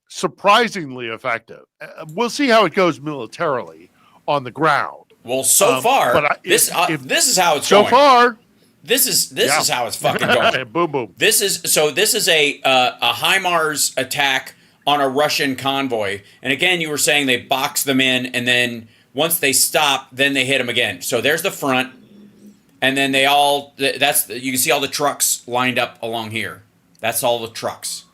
S3: surprisingly effective. We'll see how it goes militarily on the ground.
S1: Well, so far, this is how it's
S3: so
S1: going.
S3: So far,
S1: this is how it's fucking going.
S3: Boom, boom.
S1: This is a HIMARS attack on a Russian convoy, and again, you were saying they box them in, and then once they stop, then they hit them again. So there's the front, and then you can see all the trucks lined up along here. That's all the trucks,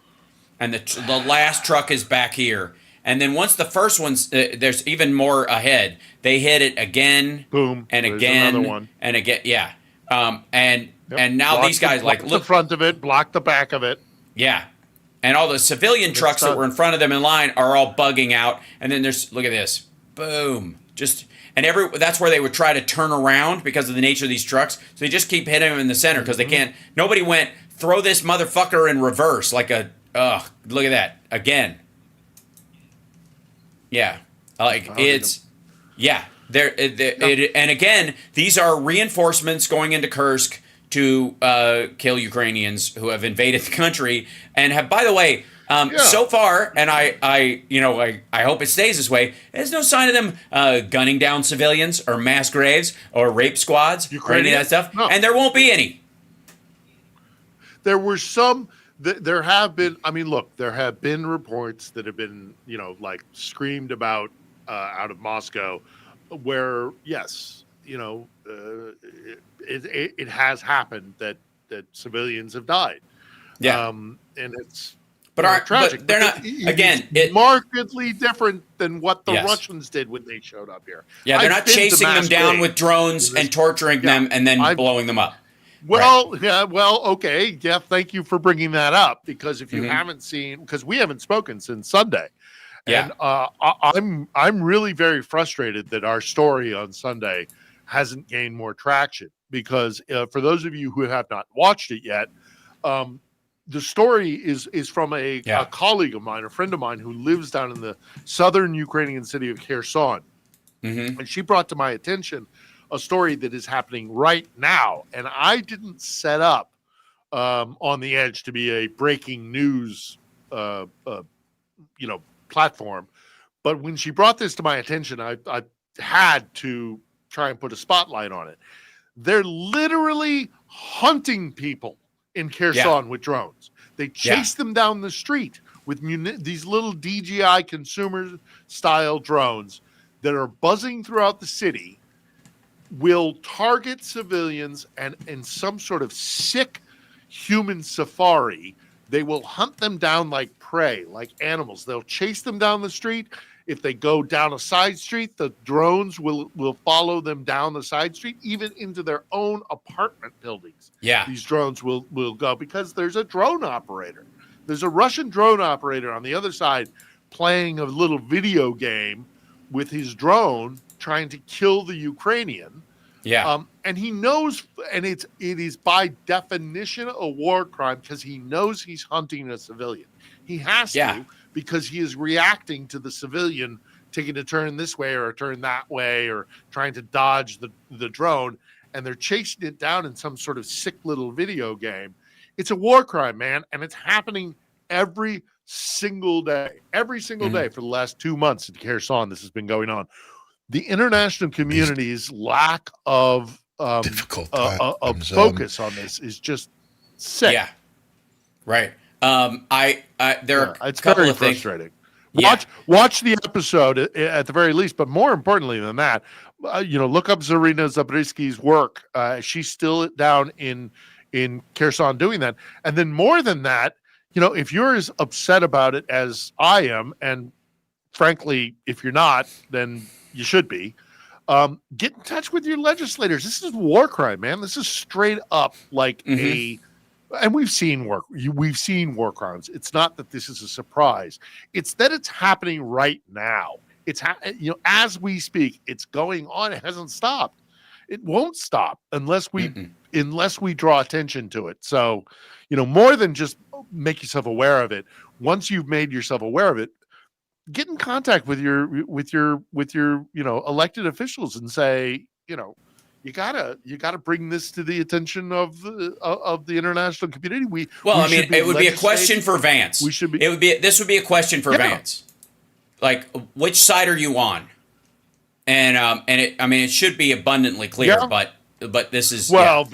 S1: and the last truck is back here. And then once the first one's, there's even more ahead. They hit it again,
S3: boom,
S1: and again,
S3: another one.
S1: And again, yeah. And now
S3: block
S1: these guys
S3: look the front of it, block the back of it.
S1: Yeah, and all the civilian trucks that were in front of them in line are all bugging out. And then look at this, boom, that's where they would try to turn around because of the nature of these trucks. So they just keep hitting them in the center because they can't. Nobody went throw this motherfucker in reverse like a. Look at that again. Yeah, and again, these are reinforcements going into Kursk to kill Ukrainians who have invaded the country and have, by the way, so far, and I hope it stays this way. There's no sign of them gunning down civilians or mass graves or rape squads or any of that stuff, and there won't be any.
S3: There were some. There have been. I mean, look, there have been reports that have been, like screamed about out of Moscow, where yes, it has happened that civilians have died.
S1: Yeah,
S3: and it's
S1: tragic. But they're not. Again,
S3: it's markedly different than what the Russians did when they showed up here.
S1: Yeah, they're not chasing them down with drones and torturing them and then blowing them up.
S3: Well, okay. Yeah, thank you for bringing that up, because if you haven't seen, because we haven't spoken since Sunday.
S1: Yeah.
S3: And I'm really very frustrated that our story on Sunday hasn't gained more traction, because for those of you who have not watched it yet, the story is from a colleague of mine, a friend of mine who lives down in the southern Ukrainian city of Kherson. And she brought to my attention a story that is happening right now. And I didn't set up on the edge to be a breaking news, platform. But when she brought this to my attention, I had to try and put a spotlight on it. They're literally hunting people in Kherson with drones. They chase them down the street with these little DJI consumer-style drones that are buzzing throughout the city, will target civilians, and in some sort of sick human safari, they will hunt them down like prey, like animals. They'll chase them down the street. If they go down a side street, the drones will follow them down the side street, even into their own apartment buildings.
S1: Yeah.
S3: These drones will go, because there's a drone operator. There's a Russian drone operator on the other side playing a little video game with his drone, trying to kill the Ukrainian.
S1: Yeah.
S3: And he knows, and it is by definition a war crime, because he knows he's hunting a civilian. He has to, because he is reacting to the civilian taking a turn this way or a turn that way, or trying to dodge the drone, and they're chasing it down in some sort of sick little video game. It's a war crime, man, and it's happening every single day. Every single day for the last 2 months in Kherson, this has been going on. The international community's lack of focus on this is just sick.
S1: Yeah, right. There are
S3: it's
S1: a couple
S3: very
S1: of things.
S3: frustrating. Watch the episode at the very least, but more importantly than that, look up Zarina Zabrisky's work. She's still down in Kherson doing that. And then more than that, if you're as upset about it as I am, and frankly, if you're not, then you should be, get in touch with your legislators. This is war crime, man. This is straight up like and we've seen war crimes. It's not that this is a surprise. It's that it's happening right now. It's as we speak, it's going on. It hasn't stopped. It won't stop unless we draw attention to it. So, more than just make yourself aware of it. Once you've made yourself aware of it, get in contact with your elected officials and say, you gotta bring this to the attention of the international community.
S1: It would be a question for Vance. This would be a question for Vance. Like, which side are you on? And it should be abundantly clear, but this is
S3: Vance.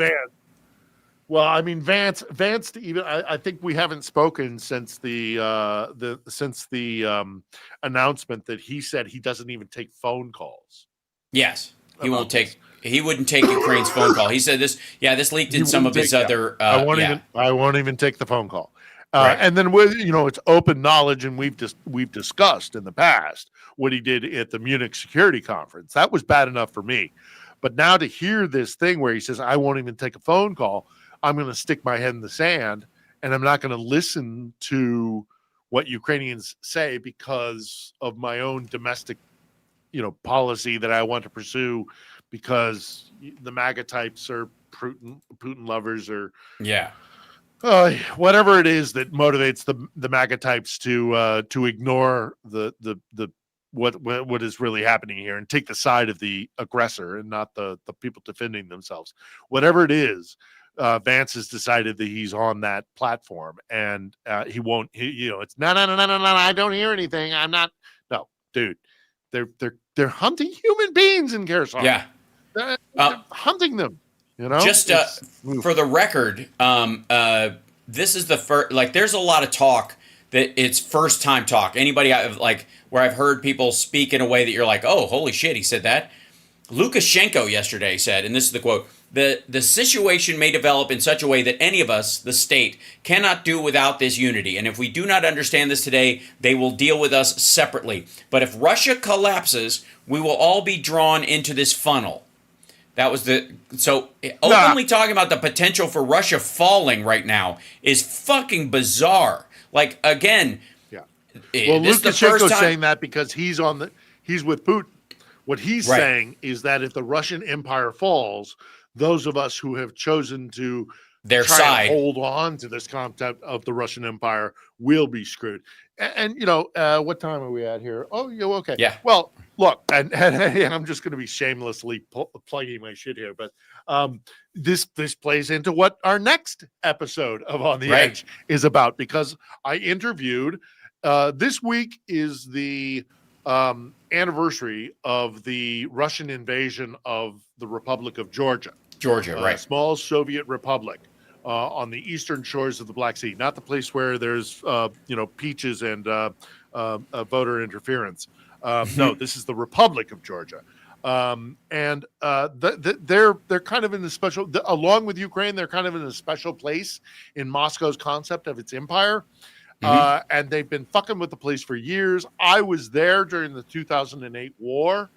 S3: Well, I mean, Vance. I think we haven't spoken since the announcement that he said he doesn't even take phone calls.
S1: Yes, he won't take. He wouldn't take Ukraine's phone call. He said this. Yeah, this leaked in some of his other.
S3: I won't even take the phone call. Right. And then it's open knowledge, and we've discussed in the past what he did at the Munich Security Conference. That was bad enough for me, but now to hear this thing where he says I won't even take a phone call, I'm going to stick my head in the sand, and I'm not going to listen to what Ukrainians say because of my own domestic, policy that I want to pursue, because the MAGA types are Putin lovers, or whatever it is that motivates the MAGA types to ignore what is really happening here and take the side of the aggressor and not the people defending themselves. Whatever it is, Vance has decided that he's on that platform, and he won't. It's no. I don't hear anything. I'm not. No, dude. They're hunting human beings in Kherson.
S1: Yeah,
S3: they're hunting them.
S1: Just for the record, this is the first. Like, there's a lot of talk that it's first time talk. Anybody where I've heard people speak in a way that you're like, oh, holy shit, he said that. Lukashenko yesterday said, and this is the quote: the situation may develop in such a way that any of us, the state, cannot do without this unity. And if we do not understand this today, they will deal with us separately. But if Russia collapses, we will all be drawn into this funnel. That was openly talking about the potential for Russia falling right now is fucking bizarre. Like, again,
S3: well, Lukashenko's saying that because he's with Putin. What he's saying is that if the Russian Empire falls, those of us who have chosen to
S1: their side
S3: hold on to this concept of the Russian Empire will be screwed. And what time are we at here? Oh, okay.
S1: Yeah.
S3: Well, look, and I'm just going to be shamelessly plugging my shit here, but this plays into what our next episode of On the Edge is about, because I interviewed. This week is the anniversary of the Russian invasion of the Republic of Georgia. A small Soviet republic on the eastern shores of the Black Sea, not the place where there's peaches and voter interference. No, this is the Republic of Georgia, and they're kind of in a special, along with Ukraine, they're kind of in a special place in Moscow's concept of its empire. And they've been fucking with the place for years. I was there during the 2008 war,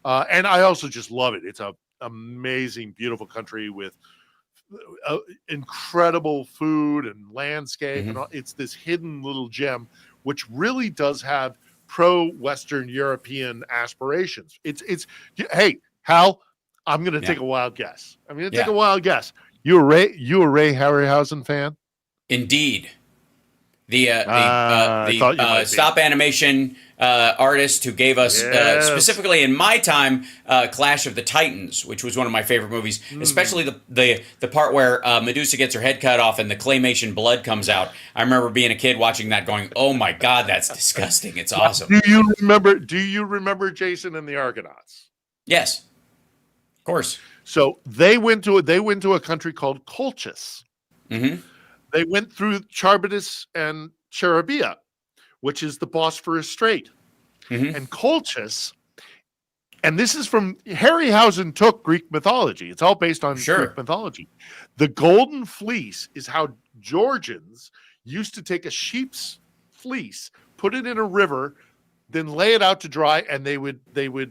S3: and I also just love it. It's an amazing, beautiful country with incredible food and landscape. And it's this hidden little gem, which really does have pro-Western European aspirations. It's hey, Hal, I'm going to take a wild guess. You a Ray Harryhausen fan?
S1: Indeed. The stop animation artist who gave us, specifically in my time, Clash of the Titans, which was one of my favorite movies, especially the part where Medusa gets her head cut off and the claymation blood comes out. I remember being a kid watching that going, oh my God, that's disgusting. It's awesome.
S3: Do you remember Jason and the Argonauts?
S1: Yes, of course.
S3: So they went to a country called Colchis.
S1: Mm-hmm.
S3: They went through Charybdis and Charybia, which is the Bosphorus Strait. And Colchis, and this is from Harryhausen took Greek mythology. It's all based on Greek mythology. The Golden Fleece is how Georgians used to take a sheep's fleece, put it in a river, then lay it out to dry, and they would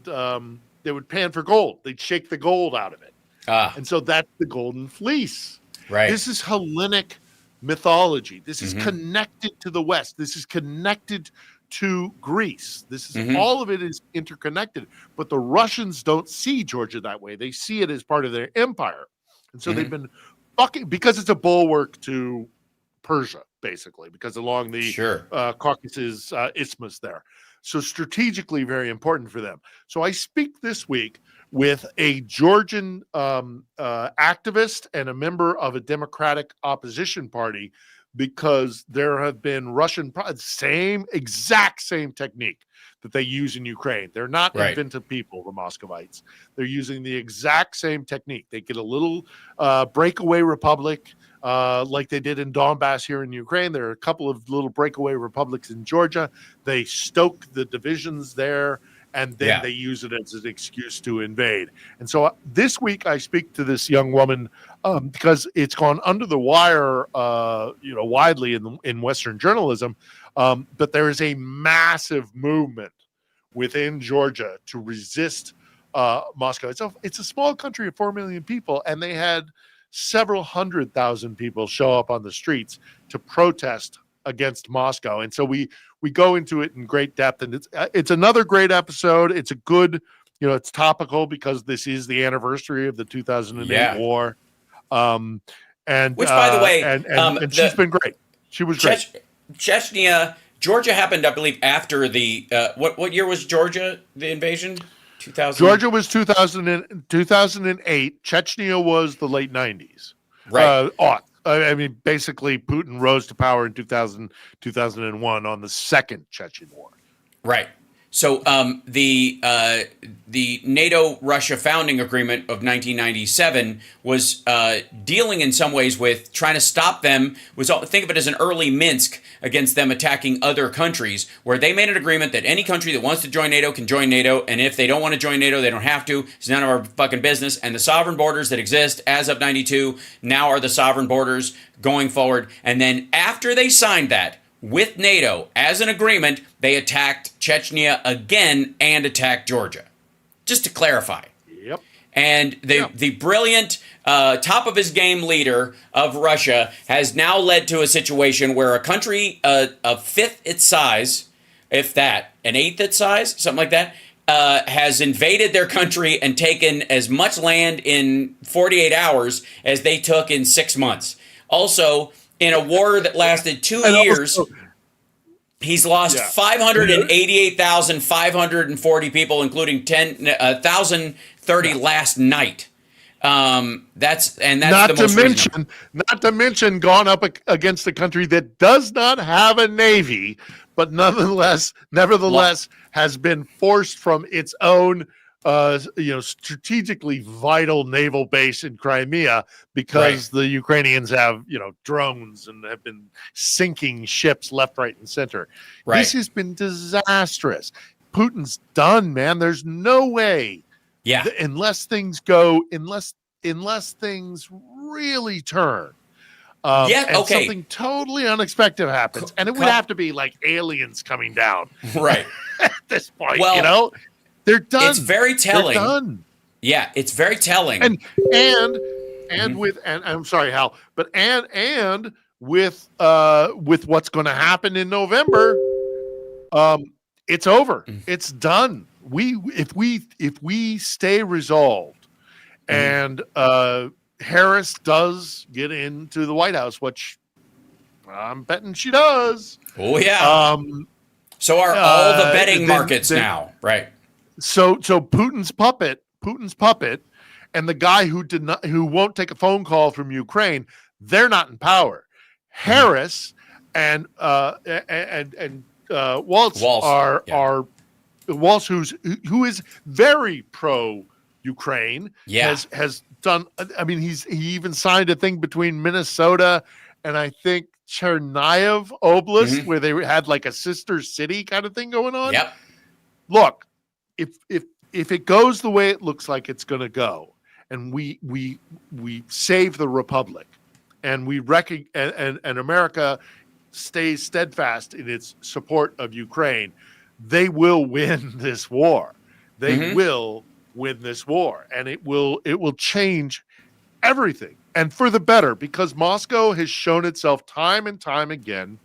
S3: pan for gold. They'd shake the gold out of it. And so that's the Golden Fleece.
S1: Right.
S3: This is Hellenic mythology. This is connected to the West. This is connected to Greece. This is all of it is interconnected. But the Russians don't see Georgia that way. They see it as part of their empire. And so they've been fucking, because it's a bulwark to Persia, basically, because along the Caucasus isthmus there. So strategically very important for them. So I speak this week with a Georgian activist and a member of a Democratic opposition party, because there have been Russian exact same technique that they use in Ukraine. They're not inventive people, the Muscovites. They're using the exact same technique. They get a little breakaway republic like they did in Donbass here in Ukraine. There are a couple of little breakaway republics in Georgia. They stoke the divisions there, and then they use it as an excuse to invade. And so this week I speak to this young woman because it's gone under the wire, widely in Western journalism. But there is a massive movement within Georgia to resist Moscow. It's a small country of 4 million people, and they had several 100,000 people show up on the streets to protest against Moscow. And so we go into it in great depth, and it's another great episode. It's a good, it's topical because this is the anniversary of the 2008 war. And
S1: which, by the way,
S3: and she's been great. She was great.
S1: Chechnya, Georgia happened, I believe, after the what year was Georgia, the invasion? 2000.
S3: Georgia was 2008. Chechnya was the late 90s.
S1: Right.
S3: I mean, basically, Putin rose to power in 2001 on the second Chechen war.
S1: Right. So the NATO-Russia founding agreement of 1997 was dealing in some ways with trying to stop them. Think of it as an early Minsk against them attacking other countries, where they made an agreement that any country that wants to join NATO can join NATO, and if they don't want to join NATO, they don't have to. It's none of our fucking business. And the sovereign borders that exist as of 92 now are the sovereign borders going forward. And then after they signed that with NATO as an agreement, they attacked Chechnya again and attacked Georgia. Just to clarify.
S3: Yep.
S1: And the brilliant top of his game leader of Russia has now led to a situation where a country a fifth its size, if that, an eighth its size, something like that, has invaded their country and taken as much land in 48 hours as they took in 6 months. Also, in a war that lasted 2 years, he's lost 588,540 people, including 1,030 last night. That's
S3: not
S1: the most
S3: not to mention gone up against a country that does not have a navy, but nevertheless has been forced from its own strategically vital naval base in Crimea because the Ukrainians have, drones and have been sinking ships left, right, and center. Right. This has been disastrous. Putin's done, man. There's no way.
S1: Yeah.
S3: Unless things really turn. Something totally unexpected happens. And it would have to be like aliens coming down.
S1: Right.
S3: At this point, they're done.
S1: It's very telling.
S3: They're done.
S1: Yeah, it's very telling.
S3: And I'm sorry, Hal, but and with what's going to happen in November, it's over. It's done. If we stay resolved, and Harris does get into the White House, which I'm betting she does.
S1: Oh yeah. So are all the betting markets now, right?
S3: So Putin's puppet, and the guy who won't take a phone call from Ukraine, they're not in power. Harris and Walz are Walz, who is very pro Ukraine, has done. I mean, he even signed a thing between Minnesota and I think Chernihiv Oblast, where they had like a sister city kind of thing going on.
S1: Yep.
S3: Look, if it goes the way it looks like it's going to go, and we save the Republic, and we and America stays steadfast in its support of Ukraine, they will win this war. They will win this war, and it will change everything, and for the better, because Moscow has shown itself time and time again,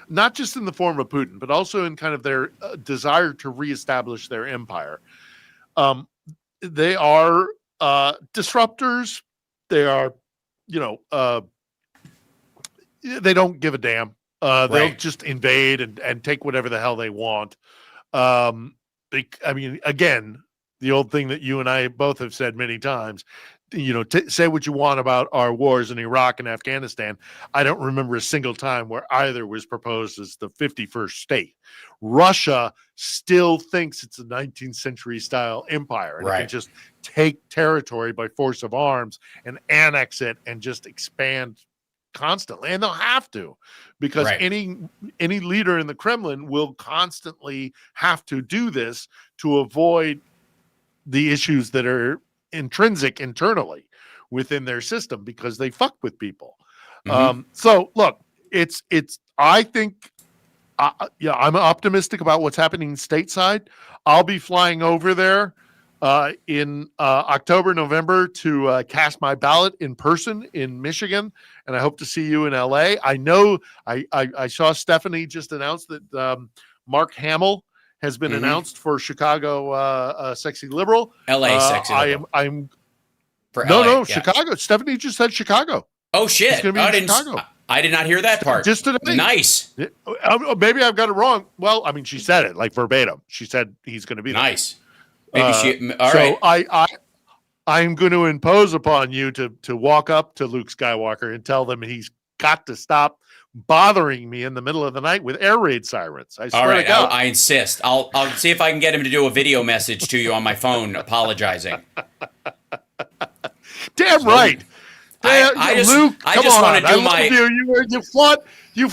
S3: not just in the form of Putin, but also in kind of their desire to reestablish their empire. They are disruptors. They are, they don't give a damn. They'll just invade and take whatever the hell they want. I mean, again, the old thing that you and I both have said many times, say what you want about our wars in Iraq and Afghanistan. I don't remember a single time where either was proposed as the 51st state. Russia still thinks it's a 19th century style empire, and it can just take territory by force of arms and annex it and just expand constantly. And they'll have to, because any leader in the Kremlin will constantly have to do this to avoid the issues that are intrinsic internally within their system, because they fuck with people. So look, I think I'm optimistic about what's happening stateside. I'll be flying over there in October, November to cast my ballot in person in Michigan, and I hope to see you in LA. I know I saw Stephanie just announced that Mark Hamill has been announced for Chicago Sexy Liberal. LA Sexy Liberal. I'm for LA, no, Chicago. Stephanie just said Chicago.
S1: Oh shit!
S3: He's gonna be in Chicago.
S1: I did not hear that part.
S3: Just today. Nice. Maybe I've got it wrong. Well, I mean, she said it like verbatim. She said he's going to be there.
S1: Nice. Maybe she. All right.
S3: I'm going to impose upon you to walk up to Luke Skywalker and tell them he's got to stop bothering me in the middle of the night with air raid sirens. I swear to God.
S1: I insist. I'll see if I can get him to do a video message to you on my phone apologizing.
S3: Damn right.
S1: I just want to do my.
S3: You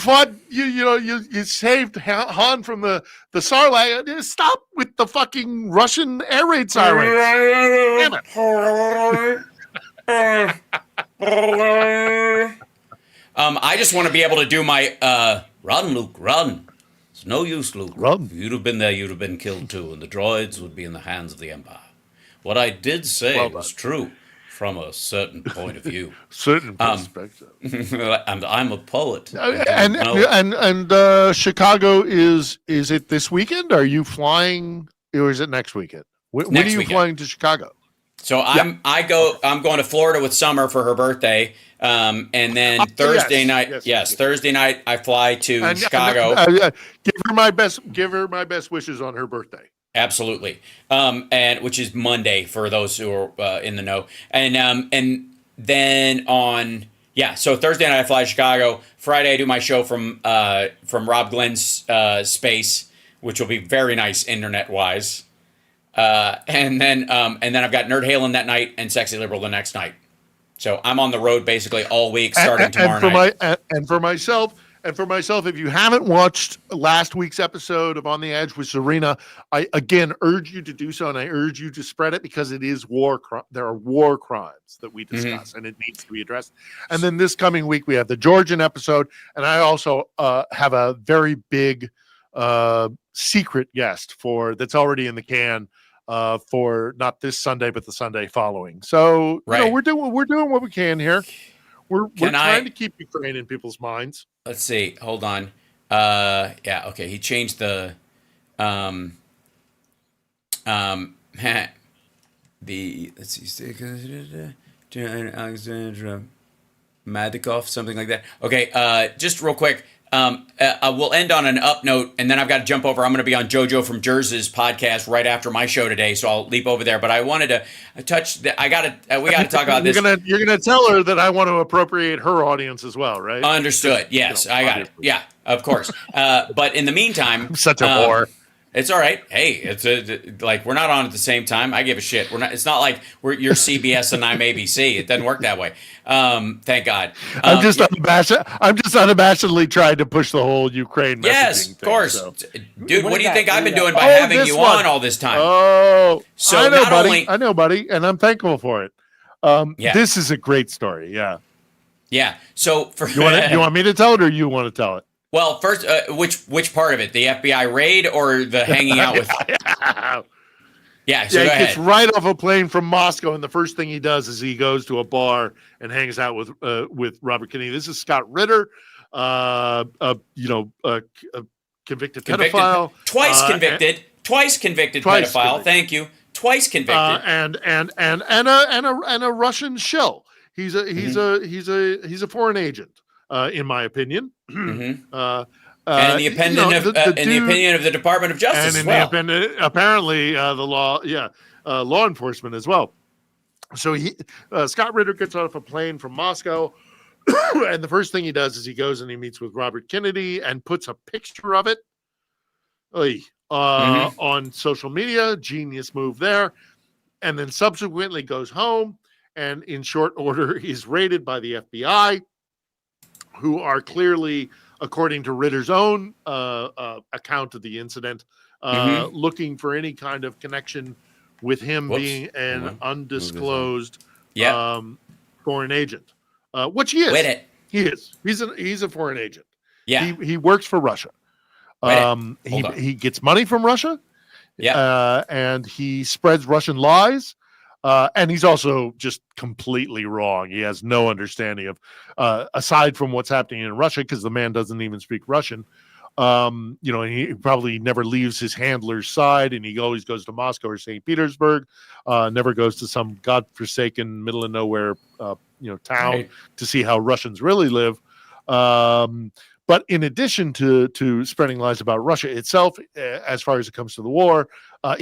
S3: saved Han from the Sarlacc. Stop with the fucking Russian air raid sirens. Damn
S1: it. I just want to be able to do my run, Luke, run. It's no use, Luke.
S3: Run.
S1: If you'd have been there, you'd have been killed too, and the droids would be in the hands of the Empire. What I did say was true from a certain point of view.
S3: Certain perspective.
S1: And I'm a poet.
S3: And Chicago is it this weekend? Are you flying, or is it next weekend? When are you flying to Chicago?
S1: So I'm going to Florida with Summer for her birthday. And then Thursday night, Thursday night I fly to Chicago.
S3: Give her my best wishes on her birthday.
S1: Absolutely. And which is Monday for those who are in the know. And then so Thursday night I fly to Chicago. Friday I do my show from Rob Glenn's space, which will be very nice internet wise. And then I've got Nerd Halen that night and Sexy Liberal the next night. So I'm on the road basically all week, starting tomorrow night.
S3: And for myself, if you haven't watched last week's episode of On the Edge with Serena, I again urge you to do so, and I urge you to spread it, because it is there are war crimes that we discuss, and it needs to be addressed. And then this coming week we have the Georgian episode, and I also have a very big secret guest that's already in the can. For not this Sunday, but the Sunday following. So we're doing what we can here. We're trying to keep Ukraine in people's minds.
S1: Let's see. Hold on. Okay. He changed the let's see. Alexandra Madikov, something like that. Okay. Just real quick. We'll end on an up note, and then I've got to jump over. I'm going to be on JoJo from Jersey's podcast right after my show today, so I'll leap over there. But I wanted to touch. We got to talk about this.
S3: You're gonna tell her that I want to appropriate her audience as well, right?
S1: Understood. Yes, I got it. Yeah, of course. But in the meantime,
S3: I'm such a whore.
S1: It's all right. Hey, like we're not on at the same time. I give a shit. We're not. It's not like you're CBS and I'm ABC. It doesn't work that way. Thank God.
S3: I'm just unabashedly trying to push the whole Ukraine messaging
S1: yes, of course, dude. What do you think I've been doing by having you on all this time?
S3: Oh,
S1: so
S3: I know,
S1: not
S3: buddy.
S1: only
S3: I know, buddy, and I'm thankful for it. This is a great story. Yeah.
S1: Yeah. So for
S3: you want me to tell it, or you want to tell it?
S1: Well, first, which part of it? The FBI raid or the hanging out with? Yeah, so
S3: he
S1: go ahead.
S3: gets right off a plane from Moscow, and the first thing he does is he goes to a bar and hangs out with Robert Kennedy. This is Scott Ritter, convicted pedophile,
S1: twice convicted pedophile. Thank you. Twice convicted,
S3: and a Russian shill. He's a foreign agent, in my opinion.
S1: Mm-hmm. And in the opinion of the Department of Justice,
S3: and apparently the law enforcement as well. So Scott Ritter gets off a plane from Moscow, and the first thing he does is he goes and he meets with Robert Kennedy and puts a picture of it on social media. Genius move there, and then subsequently goes home and in short order is raided by the FBI, who are clearly, according to Ritter's own account of the incident, looking for any kind of connection with him being an undisclosed foreign agent, which he is.
S1: Wait it.
S3: He is. He's a foreign agent.
S1: Yeah.
S3: He works for Russia. He gets money from Russia.
S1: Yeah.
S3: And he spreads Russian lies. And he's also just completely wrong. He has no understanding of, aside from what's happening in Russia, because the man doesn't even speak Russian. And he probably never leaves his handler's side, and he always goes to Moscow or St. Petersburg, never goes to some godforsaken middle of nowhere, town to see how Russians really live. But in addition to spreading lies about Russia itself, as far as it comes to the war,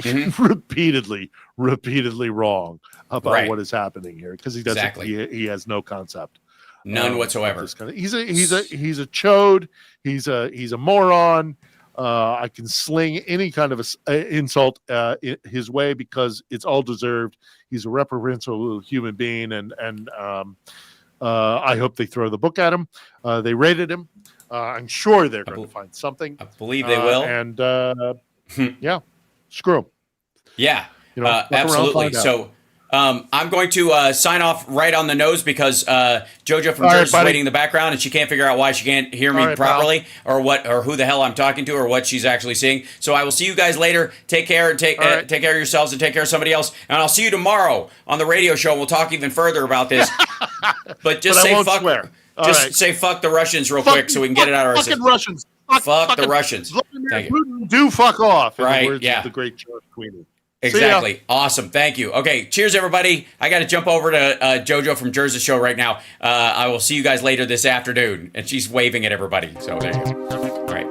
S3: he's repeatedly wrong about what is happening here, because he doesn't. He has no concept,
S1: none whatsoever.
S3: He's a chode. He's a moron. I can sling any kind of insult his way because it's all deserved. He's a reprehensible human being, and I hope they throw the book at him. They raided him. I'm sure they're going to find something.
S1: I believe they will.
S3: And screw them.
S1: Yeah, absolutely. So I'm going to sign off right on the nose because JoJo from Jersey is waiting in the background, and she can't figure out why she can't hear me properly, or who the hell I'm talking to, or what she's actually seeing. So I will see you guys later. Take care, and take care of yourselves, and take care of somebody else. And I'll see you tomorrow on the radio show. We'll talk even further about this. But just say fuck.
S3: Swear.
S1: Say fuck the Russians real quick so we can get it out of our system.
S3: Russians.
S1: Fuck the Russians.
S3: Thank you. Do fuck off.
S1: Right,
S3: The great George Queenie.
S1: Exactly. Awesome. Thank you. Okay. Cheers, everybody. I got to jump over to JoJo from Jersey show right now. I will see you guys later this afternoon. And she's waving at everybody. So there you go. All right.